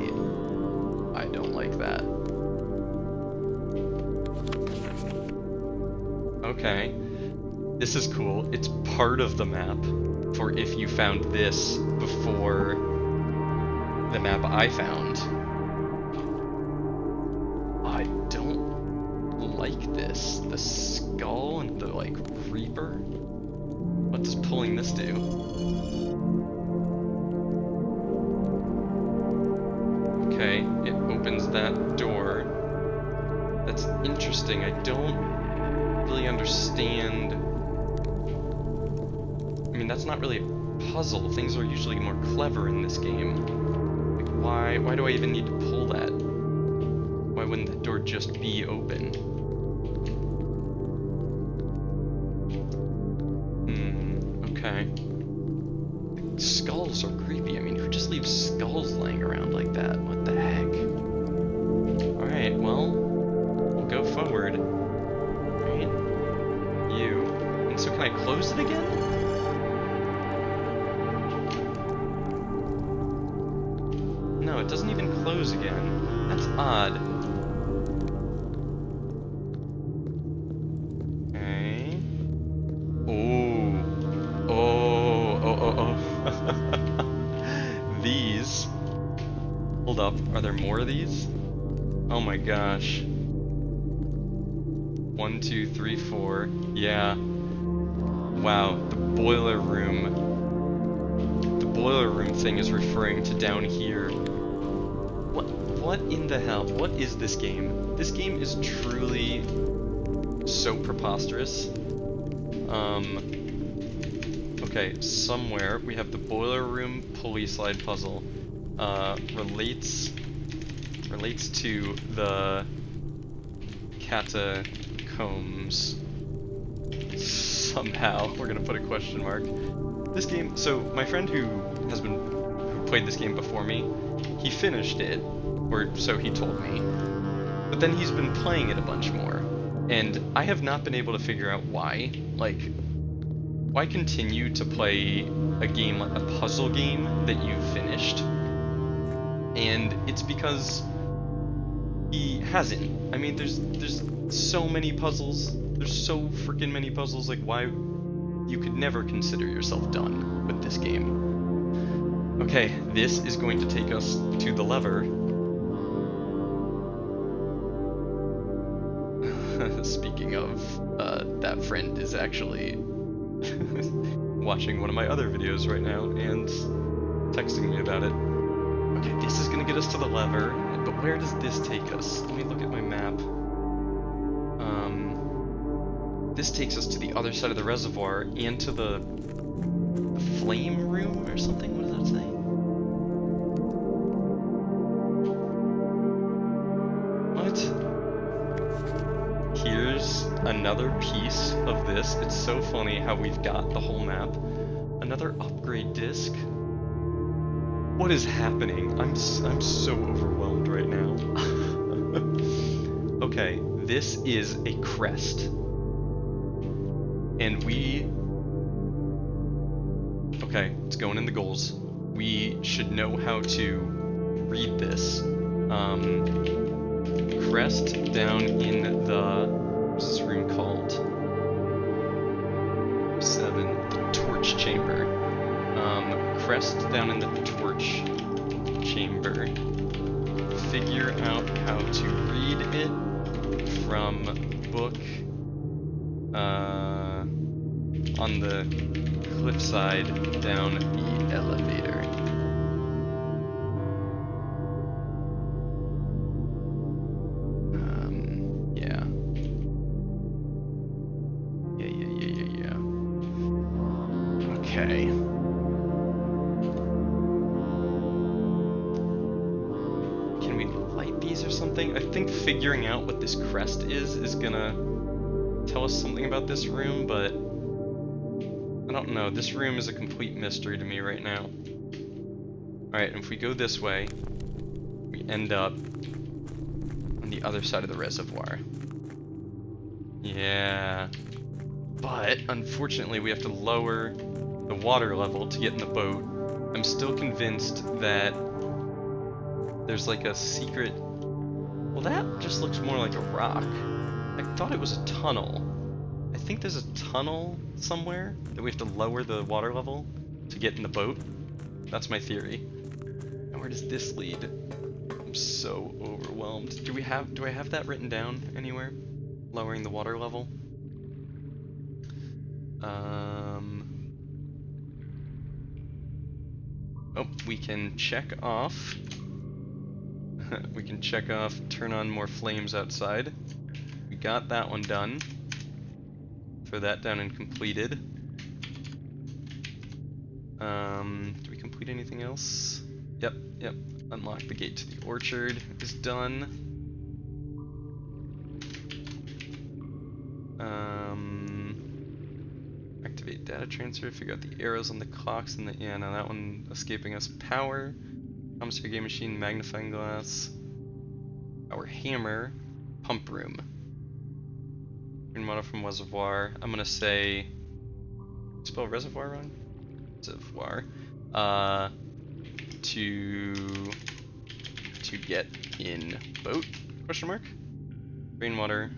don't like that. Okay. This is cool. It's part of the map for if you found this before the map I found. I don't like this. The skull and the, like, reaper? What does pulling this do? Okay, it opens that door. That's interesting. I don't really understand. I mean, that's not really a puzzle. Things are usually more clever in this game. Like, why do I even need to pull that? Why wouldn't the door just be open? Okay. The skulls are creepy. I mean, who just leaves skulls laying around like that? What the heck? Alright, well, we'll go forward. Right? You. And so can I close it again? No, it doesn't even close again. That's odd. Okay. Oh. These. Hold up. Are there more of these? Oh my gosh. 1, 2, 3, 4. Yeah. Wow. The boiler room. The boiler room thing is referring to down here. What in the hell? What is this game? This game is truly so preposterous. Okay, somewhere we have the boiler room pulley slide puzzle. Relates to the catacombs. Somehow, we're gonna put a question mark. This game, so my friend who played this game before me, he finished it, or so he told me. But then he's been playing it a bunch more, and I have not been able to figure out why. Like, why continue to play a game, like a puzzle game that you've finished? And it's because he hasn't. I mean, there's so many puzzles. There's so freaking many puzzles. Like, why? You could never consider yourself done with this game. Okay, this is going to take us to the lever. Speaking of, that friend is actually watching one of my other videos right now and texting me about it. Okay, this is gonna get us to the lever, but where does this take us? Let me look at my map. This takes us to the other side of the reservoir and to the flame room or something? What does that say? What? Here's another piece of this. It's so funny how we've got the whole map. Another upgrade disc. What is happening? I'm so overwhelmed right now. Okay, this is a crest. And okay, it's going in the goals. We should know how to read this. Crest down in the, what's this room called? 7, the torch chamber. Crest down in the torch chamber. Figure out how to read it from book, on the cliffside down the elevator. Yeah. Yeah. Okay. Can we light these or something? I think figuring out what this crest is gonna tell us something about this room, but I don't know. This room is a complete mystery to me right now. Alright, if we go this way, we end up on the other side of the reservoir. Yeah. But, unfortunately, we have to lower the water level to get in the boat. I'm still convinced that there's like a secret... Well, that just looks more like a rock. I thought it was a tunnel. I think there's a tunnel somewhere that we have to lower the water level to get in the boat. That's my theory. And where does this lead? I'm so overwhelmed. Do I have that written down anywhere? Lowering the water level? Oh, we can check off. We can check off, turn on more flames outside. We got that one done. Throw that down and completed. Do we complete anything else? Yep. Unlock the gate to the orchard is done. Activate data transfer, figure out the arrows on the clocks and the, yeah, no, that one escaping us. Power, commissary game machine, magnifying glass, our hammer, pump room. Green water from reservoir. I'm gonna say, spell reservoir wrong? Reservoir. To get in boat? Question mark. Rainwater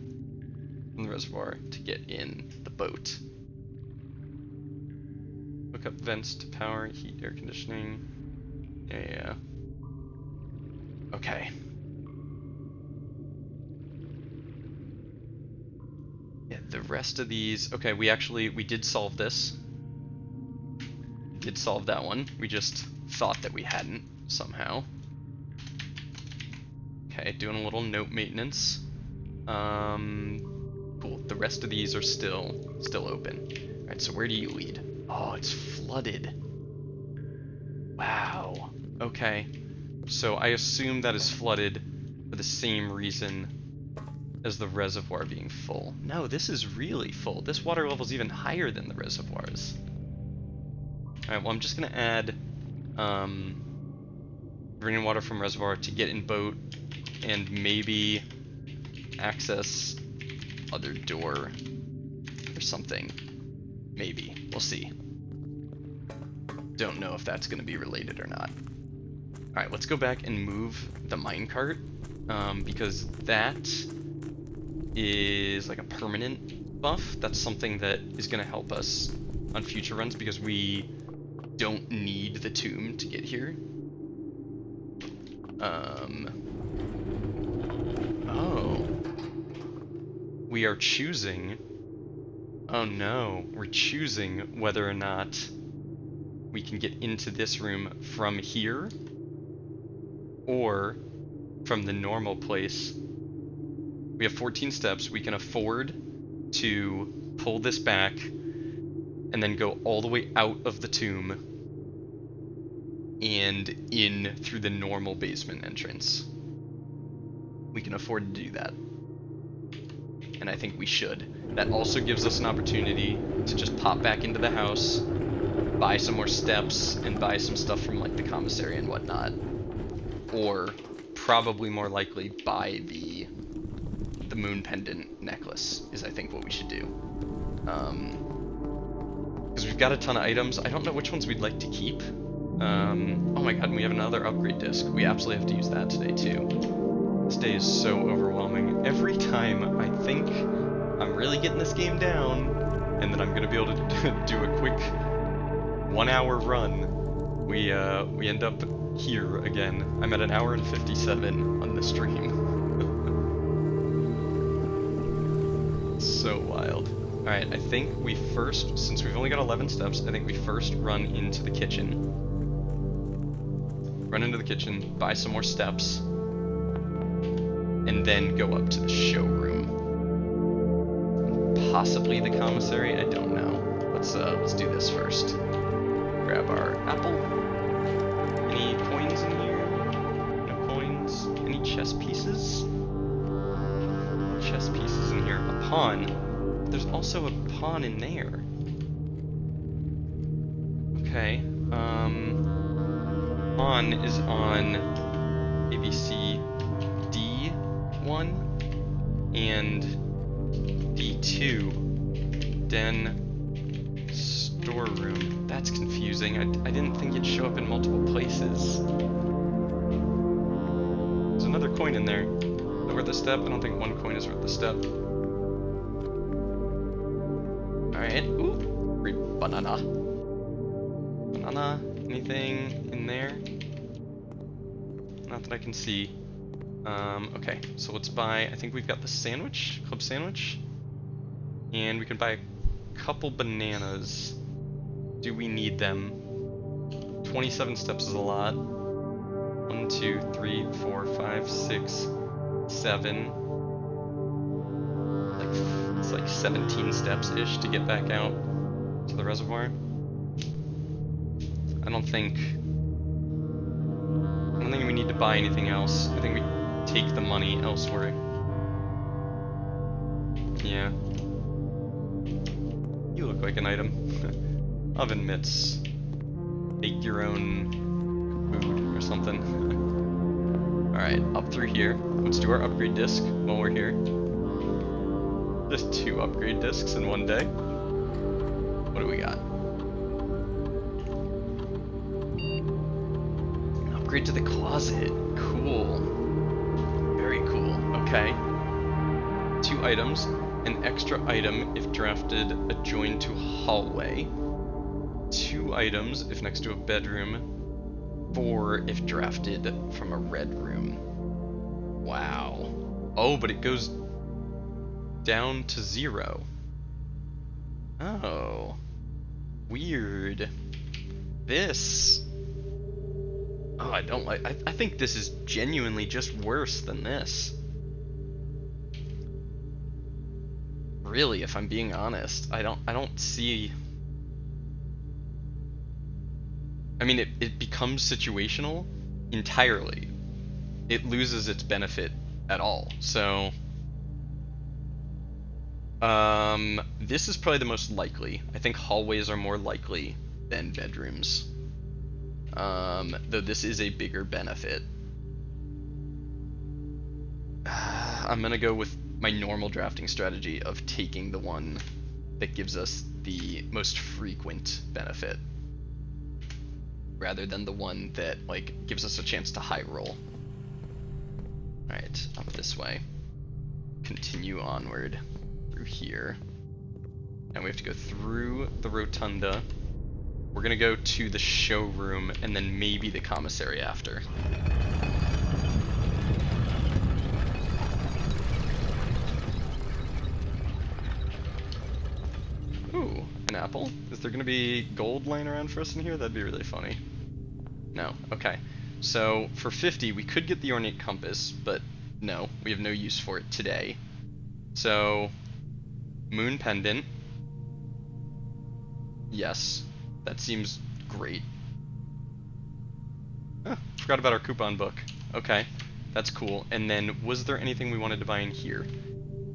from the reservoir to get in the boat. Hook up vents to power, heat, air conditioning. Yeah. Okay. Yeah, the rest of these. Okay, we did solve this. Did solve that one. We just thought that we hadn't somehow. Okay, doing a little note maintenance. Cool. The rest of these are still open. Alright, so where do you lead? Oh, it's flooded. Wow. Okay. So I assume that is flooded for the same reason as the reservoir being full. No, this is really full. This water level is even higher than the reservoirs. Alright, well I'm just gonna add draining water from reservoir to get in boat and maybe access other door or something. Maybe. We'll see. Don't know if that's going to be related or not. Alright, let's go back and move the minecart, because that is like a permanent buff. That's something that is going to help us on future runs because we don't need the tomb to get here. Oh. We are choosing... Oh no, we're choosing whether or not we can get into this room from here or from the normal place. We have 14 steps. We can afford to pull this back and then go all the way out of the tomb and in through the normal basement entrance. We can afford to do that. And I think we should. That also gives us an opportunity to just pop back into the house, buy some more steps, and buy some stuff from like the commissary and whatnot. Or, probably more likely, buy the moon pendant necklace, is I think what we should do. Because we've got a ton of items. I don't know which ones we'd like to keep. Oh my god, and we have another upgrade disc. We absolutely have to use that today too. This day is so overwhelming. Every time I think I'm really getting this game down, and that I'm gonna be able to do a quick 1 hour run, we end up here again. I'm at an hour and 57 on the stream. So wild. Alright, I think we first, since we've only got 11 steps, I think we first run into the kitchen. Run into the kitchen, buy some more steps, and then go up to the showroom. Possibly the commissary, I don't know. Let's do this first. Grab our apple. Any coins in here? No coins. Any chess pieces? No chess pieces in here. A pawn. There's also a pawn in there. Okay. Pawn is on ABC D1 and D2. Den storeroom. That's confusing. I didn't think it'd show up in multiple places. There's another coin in there. Is that worth a step? I don't think one coin is worth a step. Alright. Ooh. Great banana. Banana. Anything in there? Not that I can see. Okay, so let's buy, I think we've got the sandwich, club sandwich. And we can buy a couple bananas. Do we need them? 27 steps is a lot. 1, 2, 3, 4, 5, 6, 7. It's like 17 steps-ish to get back out to the reservoir. I don't think we need to buy anything else. I think we take the money elsewhere. Yeah. You look like an item. Oven mitts. Bake your own food or something. Alright, up through here. Let's do our upgrade disc while we're here. There's 2 upgrade discs in one day. What do we got? Upgrade to the closet. Cool. Very cool. Okay. 2 items. An extra item if drafted adjoined to a hallway. 2 items if next to a bedroom. 4 if drafted from a red room. Wow. Oh, but it goes down to 0. Oh. Weird. This. Oh, I don't like. I think this is genuinely just worse than this. Really, if I'm being honest, I don't see. I mean, it becomes situational entirely. It loses its benefit at all. So, this is probably the most likely. I think hallways are more likely than bedrooms. Though this is a bigger benefit. I'm gonna go with my normal drafting strategy of taking the one that gives us the most frequent benefit, rather than the one that like gives us a chance to high roll. Alright, up this way. Continue onward through here. Now we have to go through the rotunda. We're gonna go to the showroom and then maybe the commissary after. Ooh, an apple? Is there gonna be gold lying around for us in here? That'd be really funny. No, okay. So for 50 we could get the ornate compass, but no, we have no use for it today. So moon pendant. Yes, that seems great. Oh, forgot about our coupon book. Okay, that's cool. And then was there anything we wanted to buy in here?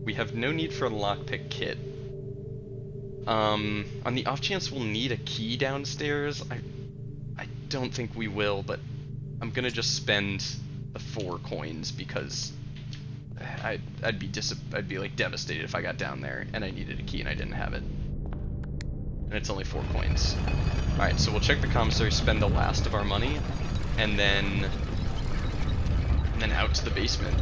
We have no need for a lockpick kit. On the off chance we'll need a key downstairs, I don't think we will, but I'm gonna just spend the 4 coins because I'd be like devastated if I got down there and I needed a key and I didn't have it. And it's only 4 coins. Alright, so we'll check the commissary, spend the last of our money, and then out to the basement.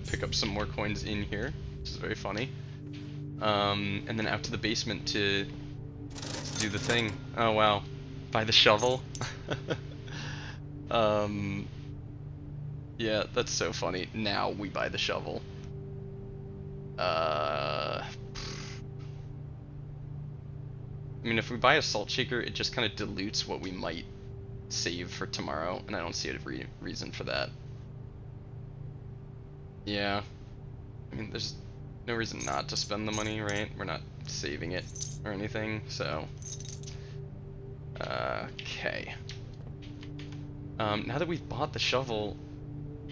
Pick up some more coins in here, which is very funny. And then out to the basement to do the thing. Oh wow, buy the shovel. Yeah, that's so funny. Now we buy the shovel. I mean, if we buy a salt shaker, it just kind of dilutes what we might save for tomorrow, and I don't see a reason for that. Yeah. I mean, there's no reason not to spend the money, right? We're not saving it or anything, so... Okay. Now that we've bought the shovel,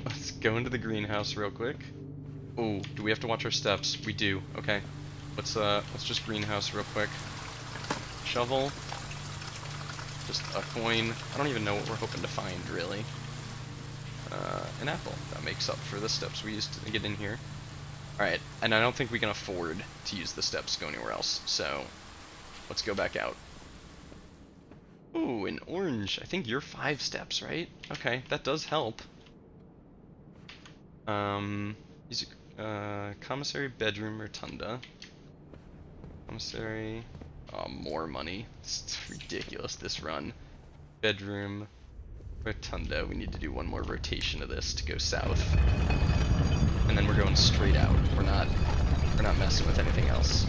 let's go into the greenhouse real quick. Oh, do we have to watch our steps? We do. Okay. Let's just greenhouse real quick. Shovel. Just a coin. I don't even know what we're hoping to find, really. An apple. That makes up for the steps we used to get in here. Alright, and I don't think we can afford to use the steps to go anywhere else, so let's go back out. Ooh, an orange. I think you're 5 steps, right? Okay, that does help. Commissary, bedroom, rotunda. Commissary. Oh, more money. It's ridiculous, this run. Bedroom, rotunda. We need to do one more rotation of this to go south. And then we're going straight out. We're not messing with anything else.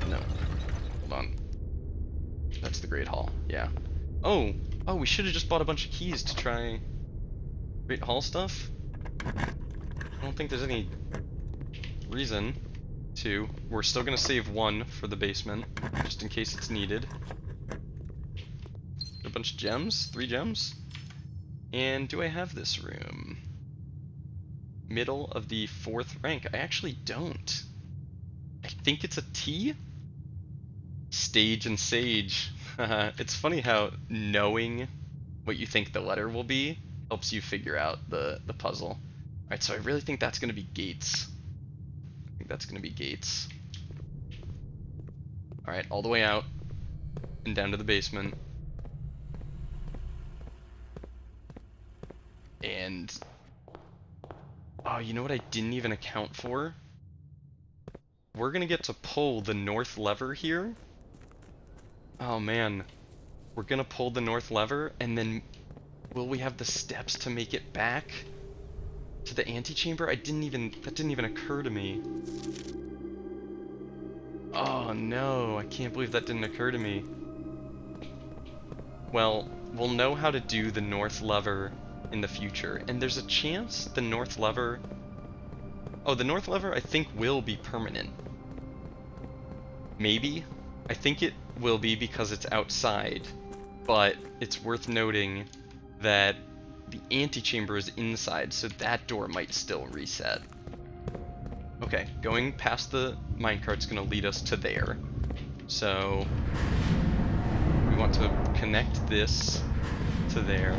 No. Hold on. That's the Great Hall. Yeah. Oh, we should have just bought a bunch of keys to try Great Hall stuff. I don't think there's any reason to. We're still gonna save 1 for the basement, just in case it's needed. A bunch of gems? 3 gems? And do I have this room? Middle of the 4th rank. I actually don't. I think it's a T? Stage and Sage. It's funny how knowing what you think the letter will be helps you figure out the puzzle. Alright, so I really think that's gonna be gates. I think that's gonna be gates. Alright, all the way out and down to the basement. And oh, you know what I didn't even account for? We're gonna get to pull the north lever here. Oh man, we're gonna pull the north lever, and then will we have the steps to make it back to the antechamber? That didn't even occur to me. Oh no, I can't believe that didn't occur to me. well, we'll know how to do the north lever in the future, and there's a chance the north lever... Oh, the north lever I think will be permanent. Maybe? I think it will be because it's outside, but it's worth noting that the antechamber is inside, so that door might still reset. Okay, going past the minecart's gonna lead us to there. So we want to connect this to there.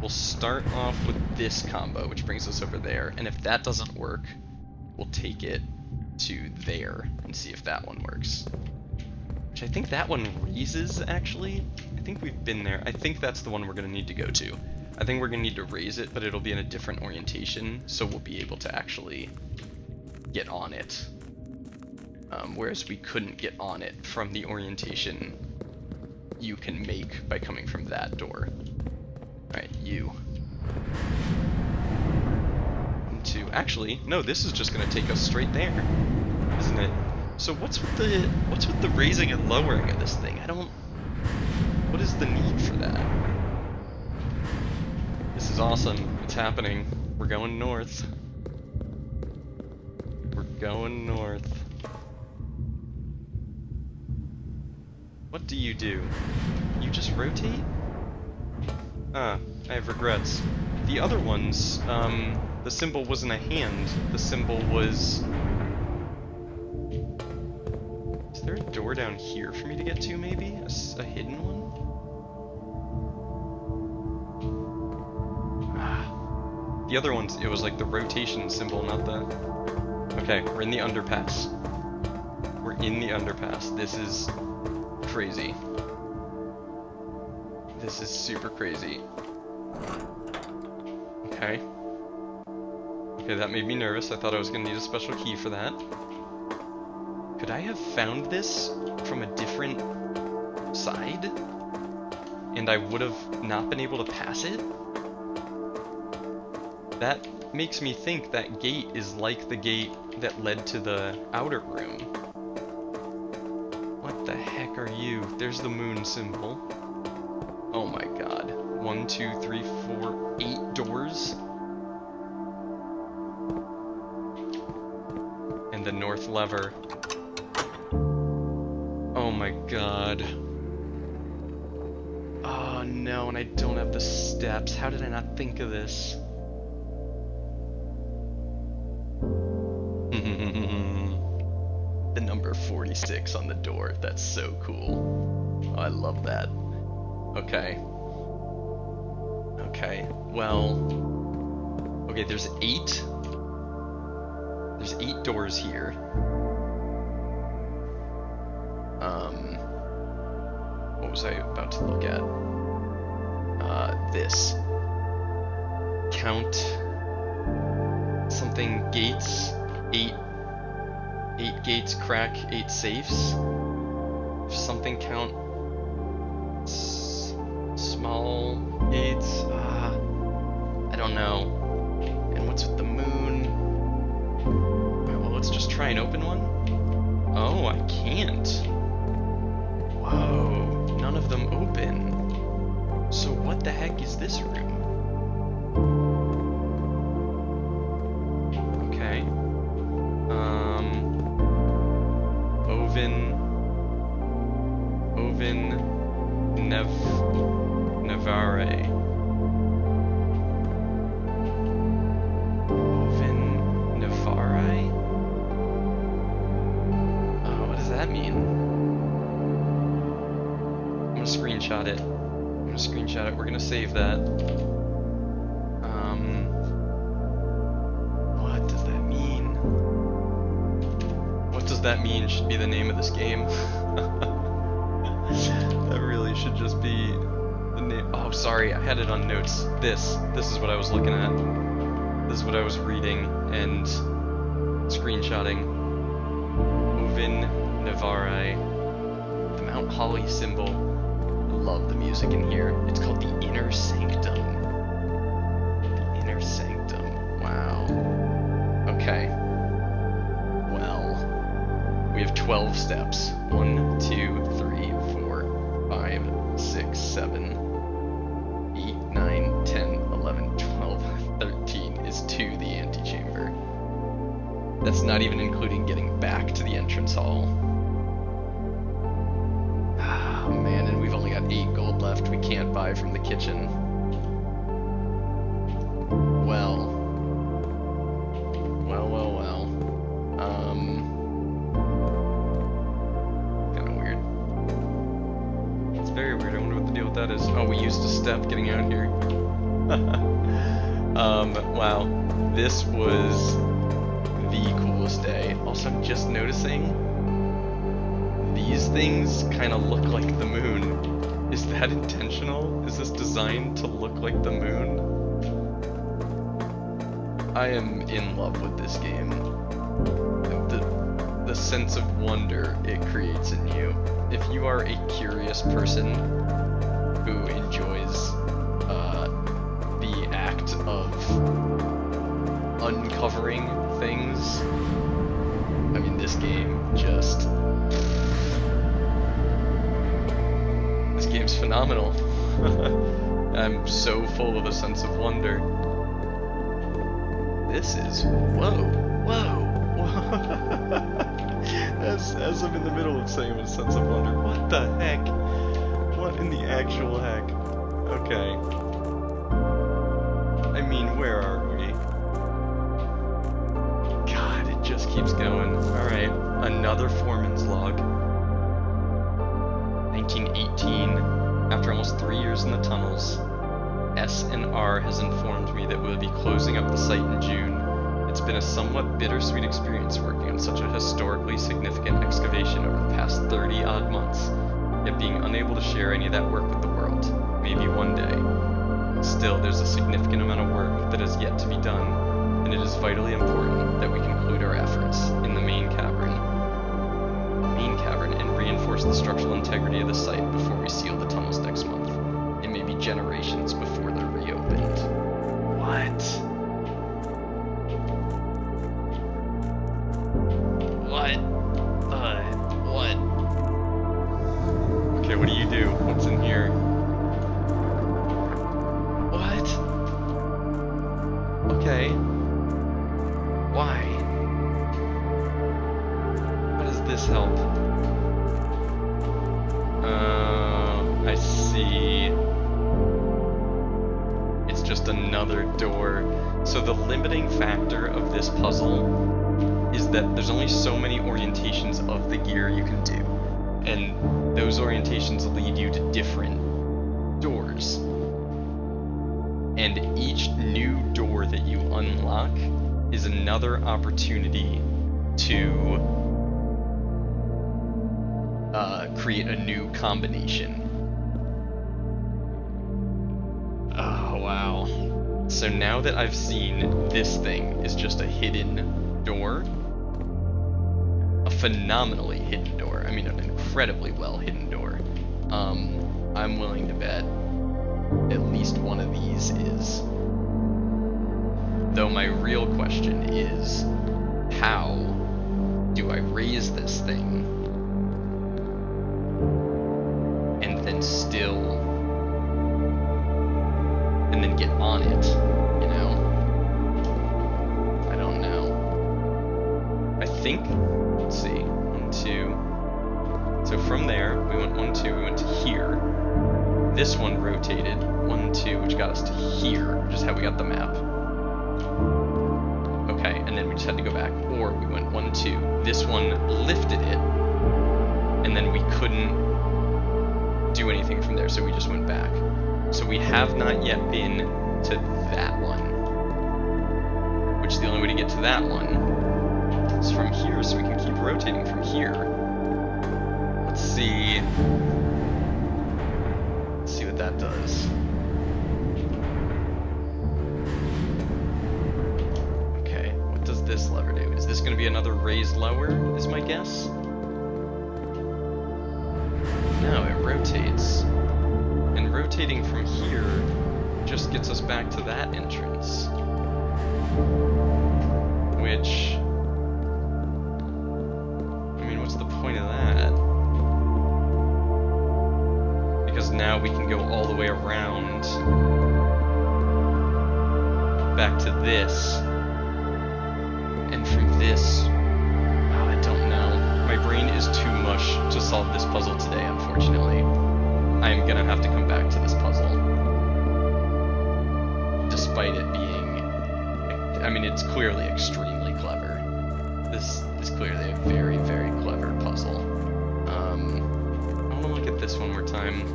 We'll start off with this combo, which brings us over there, and if that doesn't work, we'll take it to there and see if that one works. Which I think that one raises, actually. I think we've been there. I think that's the one we're going to need to go to. I think we're going to need to raise it, but it'll be in a different orientation, so we'll be able to actually get on it. Whereas we couldn't get on it from the orientation you can make by coming from that door. Alright, you. 1, 2. Actually, no, this is just going to take us straight there, isn't it? So what's with the raising and lowering of this thing? What is the need for that? This is awesome. It's happening. We're going north. We're going north. What do? You just rotate? I have regrets. The other ones, the symbol wasn't a hand. The symbol was... Is there a door down here for me to get to, maybe? A hidden one? The other ones, it was like the rotation symbol, not the... Okay, we're in the underpass. We're in the underpass. This is crazy. This is super crazy. Okay. Okay, that made me nervous. I thought I was gonna need a special key for that. Could I have found this from a different side? And I would have not been able to pass it? That makes me think that gate is like the gate that led to the outer room. What the heck are you? There's the moon symbol. Oh my god. 1, 2, 3, 4, 8 doors? And the north lever. Oh my god. Oh no, and I don't have the steps. How did I not think of this? The number 46 on the door. That's so cool. Oh, I love that. Okay. Okay, well... Okay, there's 8. There's 8 doors here. What was I about to look at? This. Count... something gates. 8 gates crack 8 safes. Something count small gates. I don't know. And what's with the moon? Alright, well, let's just try and open one. Oh, I can't. Whoa, none of them open. So what the heck is this room? Okay. Oven Nevare. Oven Nevare? What does that mean? I'm gonna screenshot it. We're gonna save that. What does that mean? What does that mean should be the name of this game. That really should just be the name. Oh, sorry, I had it on notes. This is what I was looking at. This is what I was reading and screenshotting. Oven Nevare. The Mount Holly symbol. I love the music in here. It's called the Inner Sanctum. The Inner Sanctum. Wow. Okay. Well, we have 12 steps. 1, 2, 3, 4, 5, 6, 7, 8, 9, 10, 11, 12, 13 is to the antechamber. That's not even including getting back to the entrance hall. Oh man, and we've only got 8 gold left we can't buy from the kitchen. Well. Kinda weird. It's very weird. I wonder what the deal with that is. Oh, we used a step getting out here. Wow. This was the coolest day. Also, I'm just noticing these things kind of look like the moon. Is that intentional? Is this designed to look like the moon? I am in love with this game. The sense of wonder it creates in you. If you are a curious person who enjoys the act of uncovering things, I mean, this game just... This game's phenomenal. I'm so full of a sense of wonder. This is... Whoa. As I'm in the middle of saying a sense of wonder, what the heck? What in the actual heck? Okay. I mean, where are we? God, it just keeps going. Alright, another foreman's log. 1918, after almost 3 years in the tunnels, S&R has informed me that we'll be closing up the site in June. It's been a somewhat bittersweet experience working on such a historically significant excavation over the past 30-odd months, yet being unable to share any of that work with the world. Maybe one day. Still, there's a significant amount of work that has yet to be done, and it is vitally important that we conclude our efforts in the main cavern and reinforce the structural integrity of the site before we seal the tunnels next month. It may be generations before they're reopened. What? What? Okay, what do you do? What's in here? What? Okay. Why? How does this help? I see. It's just another door. So the limiting factor of this puzzle is that there's only so many orientations of the gear you can do, and those orientations lead you to different doors. And each new door that you unlock is another opportunity to create a new combination. Oh, wow. So now that I've seen this thing is just a hidden door, a phenomenally hidden door, I mean an incredibly well hidden door, I'm willing to bet at least one of these is. Though my real question is, how do I raise this thing and then get on it, you know? I don't know. I think, let's see, 1, 2. So from there, we went 1, 2, we went to here. This one rotated, 1, 2, which got us to here, which is how we got the map. Okay, and then we just had to go back. Or we went 1, 2. This one lifted it, and then we couldn't do anything from there, so we just went back. So we have not yet been to that one, which the only way to get to that one is from here, so we can keep rotating from here. Let's see what that does. Okay, what does this lever do? Is this going to be another raise lower, is my guess? No, it rotates. And rotating from here just gets us back to that entrance. Which, I mean, what's the point of that? Because now we around back to this, and from this, oh, I don't know. My brain is too mush to solve this puzzle today, unfortunately. I am gonna have to come back to this puzzle, despite it being, I mean, it's clearly extremely clever. This is clearly a very, very clever puzzle. I want to look at this one more time.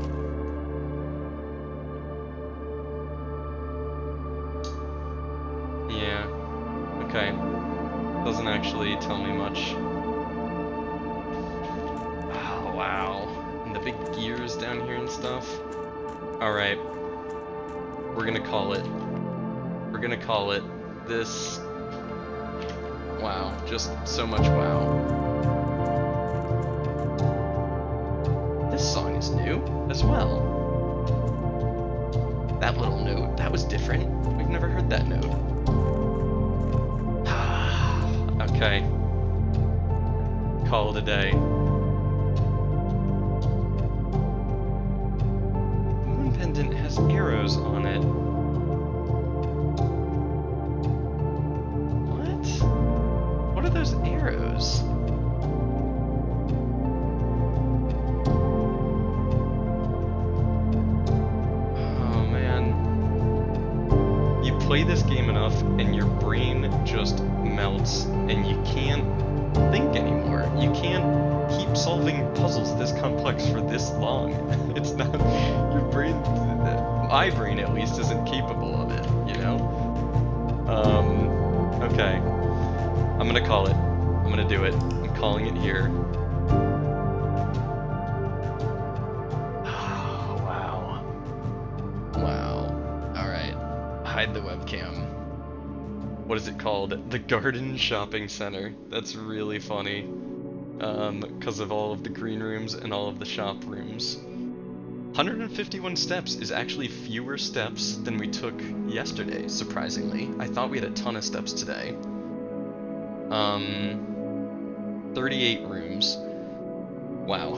Yeah, okay. Doesn't actually tell me much. Oh, wow. And the big gears down here and stuff. Alright. We're gonna call it. We're gonna call it this. Wow, just so much wow. This song is new as well. That little note, that was different. We've never heard that note. Okay. Call it a day. The moon pendant has arrows on it. What are those arrows? Oh man. You play this game enough and your brain just melts and you can't think anymore. You can't keep solving puzzles this complex for this long. It's not, your brain, my brain at least, isn't capable of it, you know? Okay. I'm gonna call it. I'm gonna do it. I'm calling it here. Oh, wow. Wow. Alright. Hide the webcam. What is it called? The Garden Shopping Center. That's really funny. Because of all of the green rooms and all of the shop rooms. 151 steps is actually fewer steps than we took yesterday, surprisingly. I thought we had a ton of steps today. 38 rooms. Wow.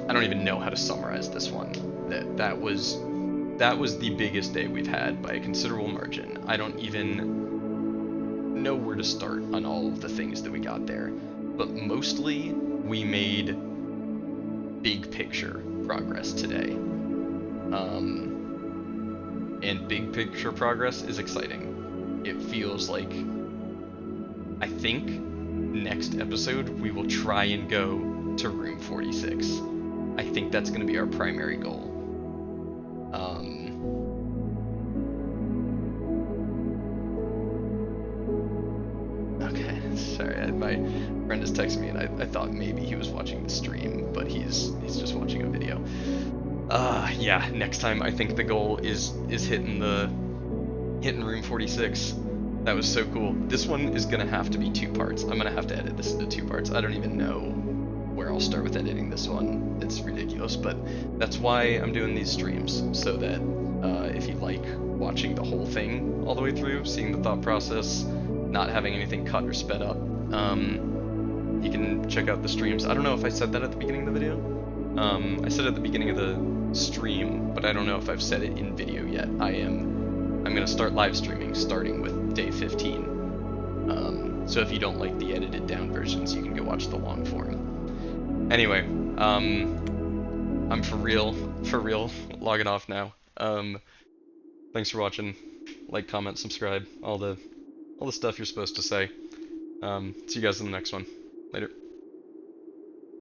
I don't even know how to summarize this one. That was the biggest day we've had by a considerable margin. I don't even know where to start on all of the things that we got there. But mostly, we made big picture progress today. And big picture progress is exciting. It feels like, I think next episode we will try and go to room 46. I think that's going to be our primary goal. Okay, sorry, my friend is texting me and I thought maybe he was watching the stream, but he's just watching a video. Yeah, next time I think the goal is hitting room 46. That was so cool. This one is gonna have to be 2 parts. I'm gonna have to edit this into 2 parts. I don't even know where I'll start with editing this one. It's ridiculous, but that's why I'm doing these streams, so that if you like watching the whole thing all the way through, seeing the thought process, not having anything cut or sped up, you can check out the streams. I don't know if I said that at the beginning of the video. I said it at the beginning of the stream, but I don't know if I've said it in video yet. I'm gonna start live streaming starting with day 15. So if you don't like the edited down versions, you can go watch the long form. Anyway, I'm for real logging off now. Thanks for watching. Like, comment, subscribe, all the stuff you're supposed to say. See you guys in the next one. Later.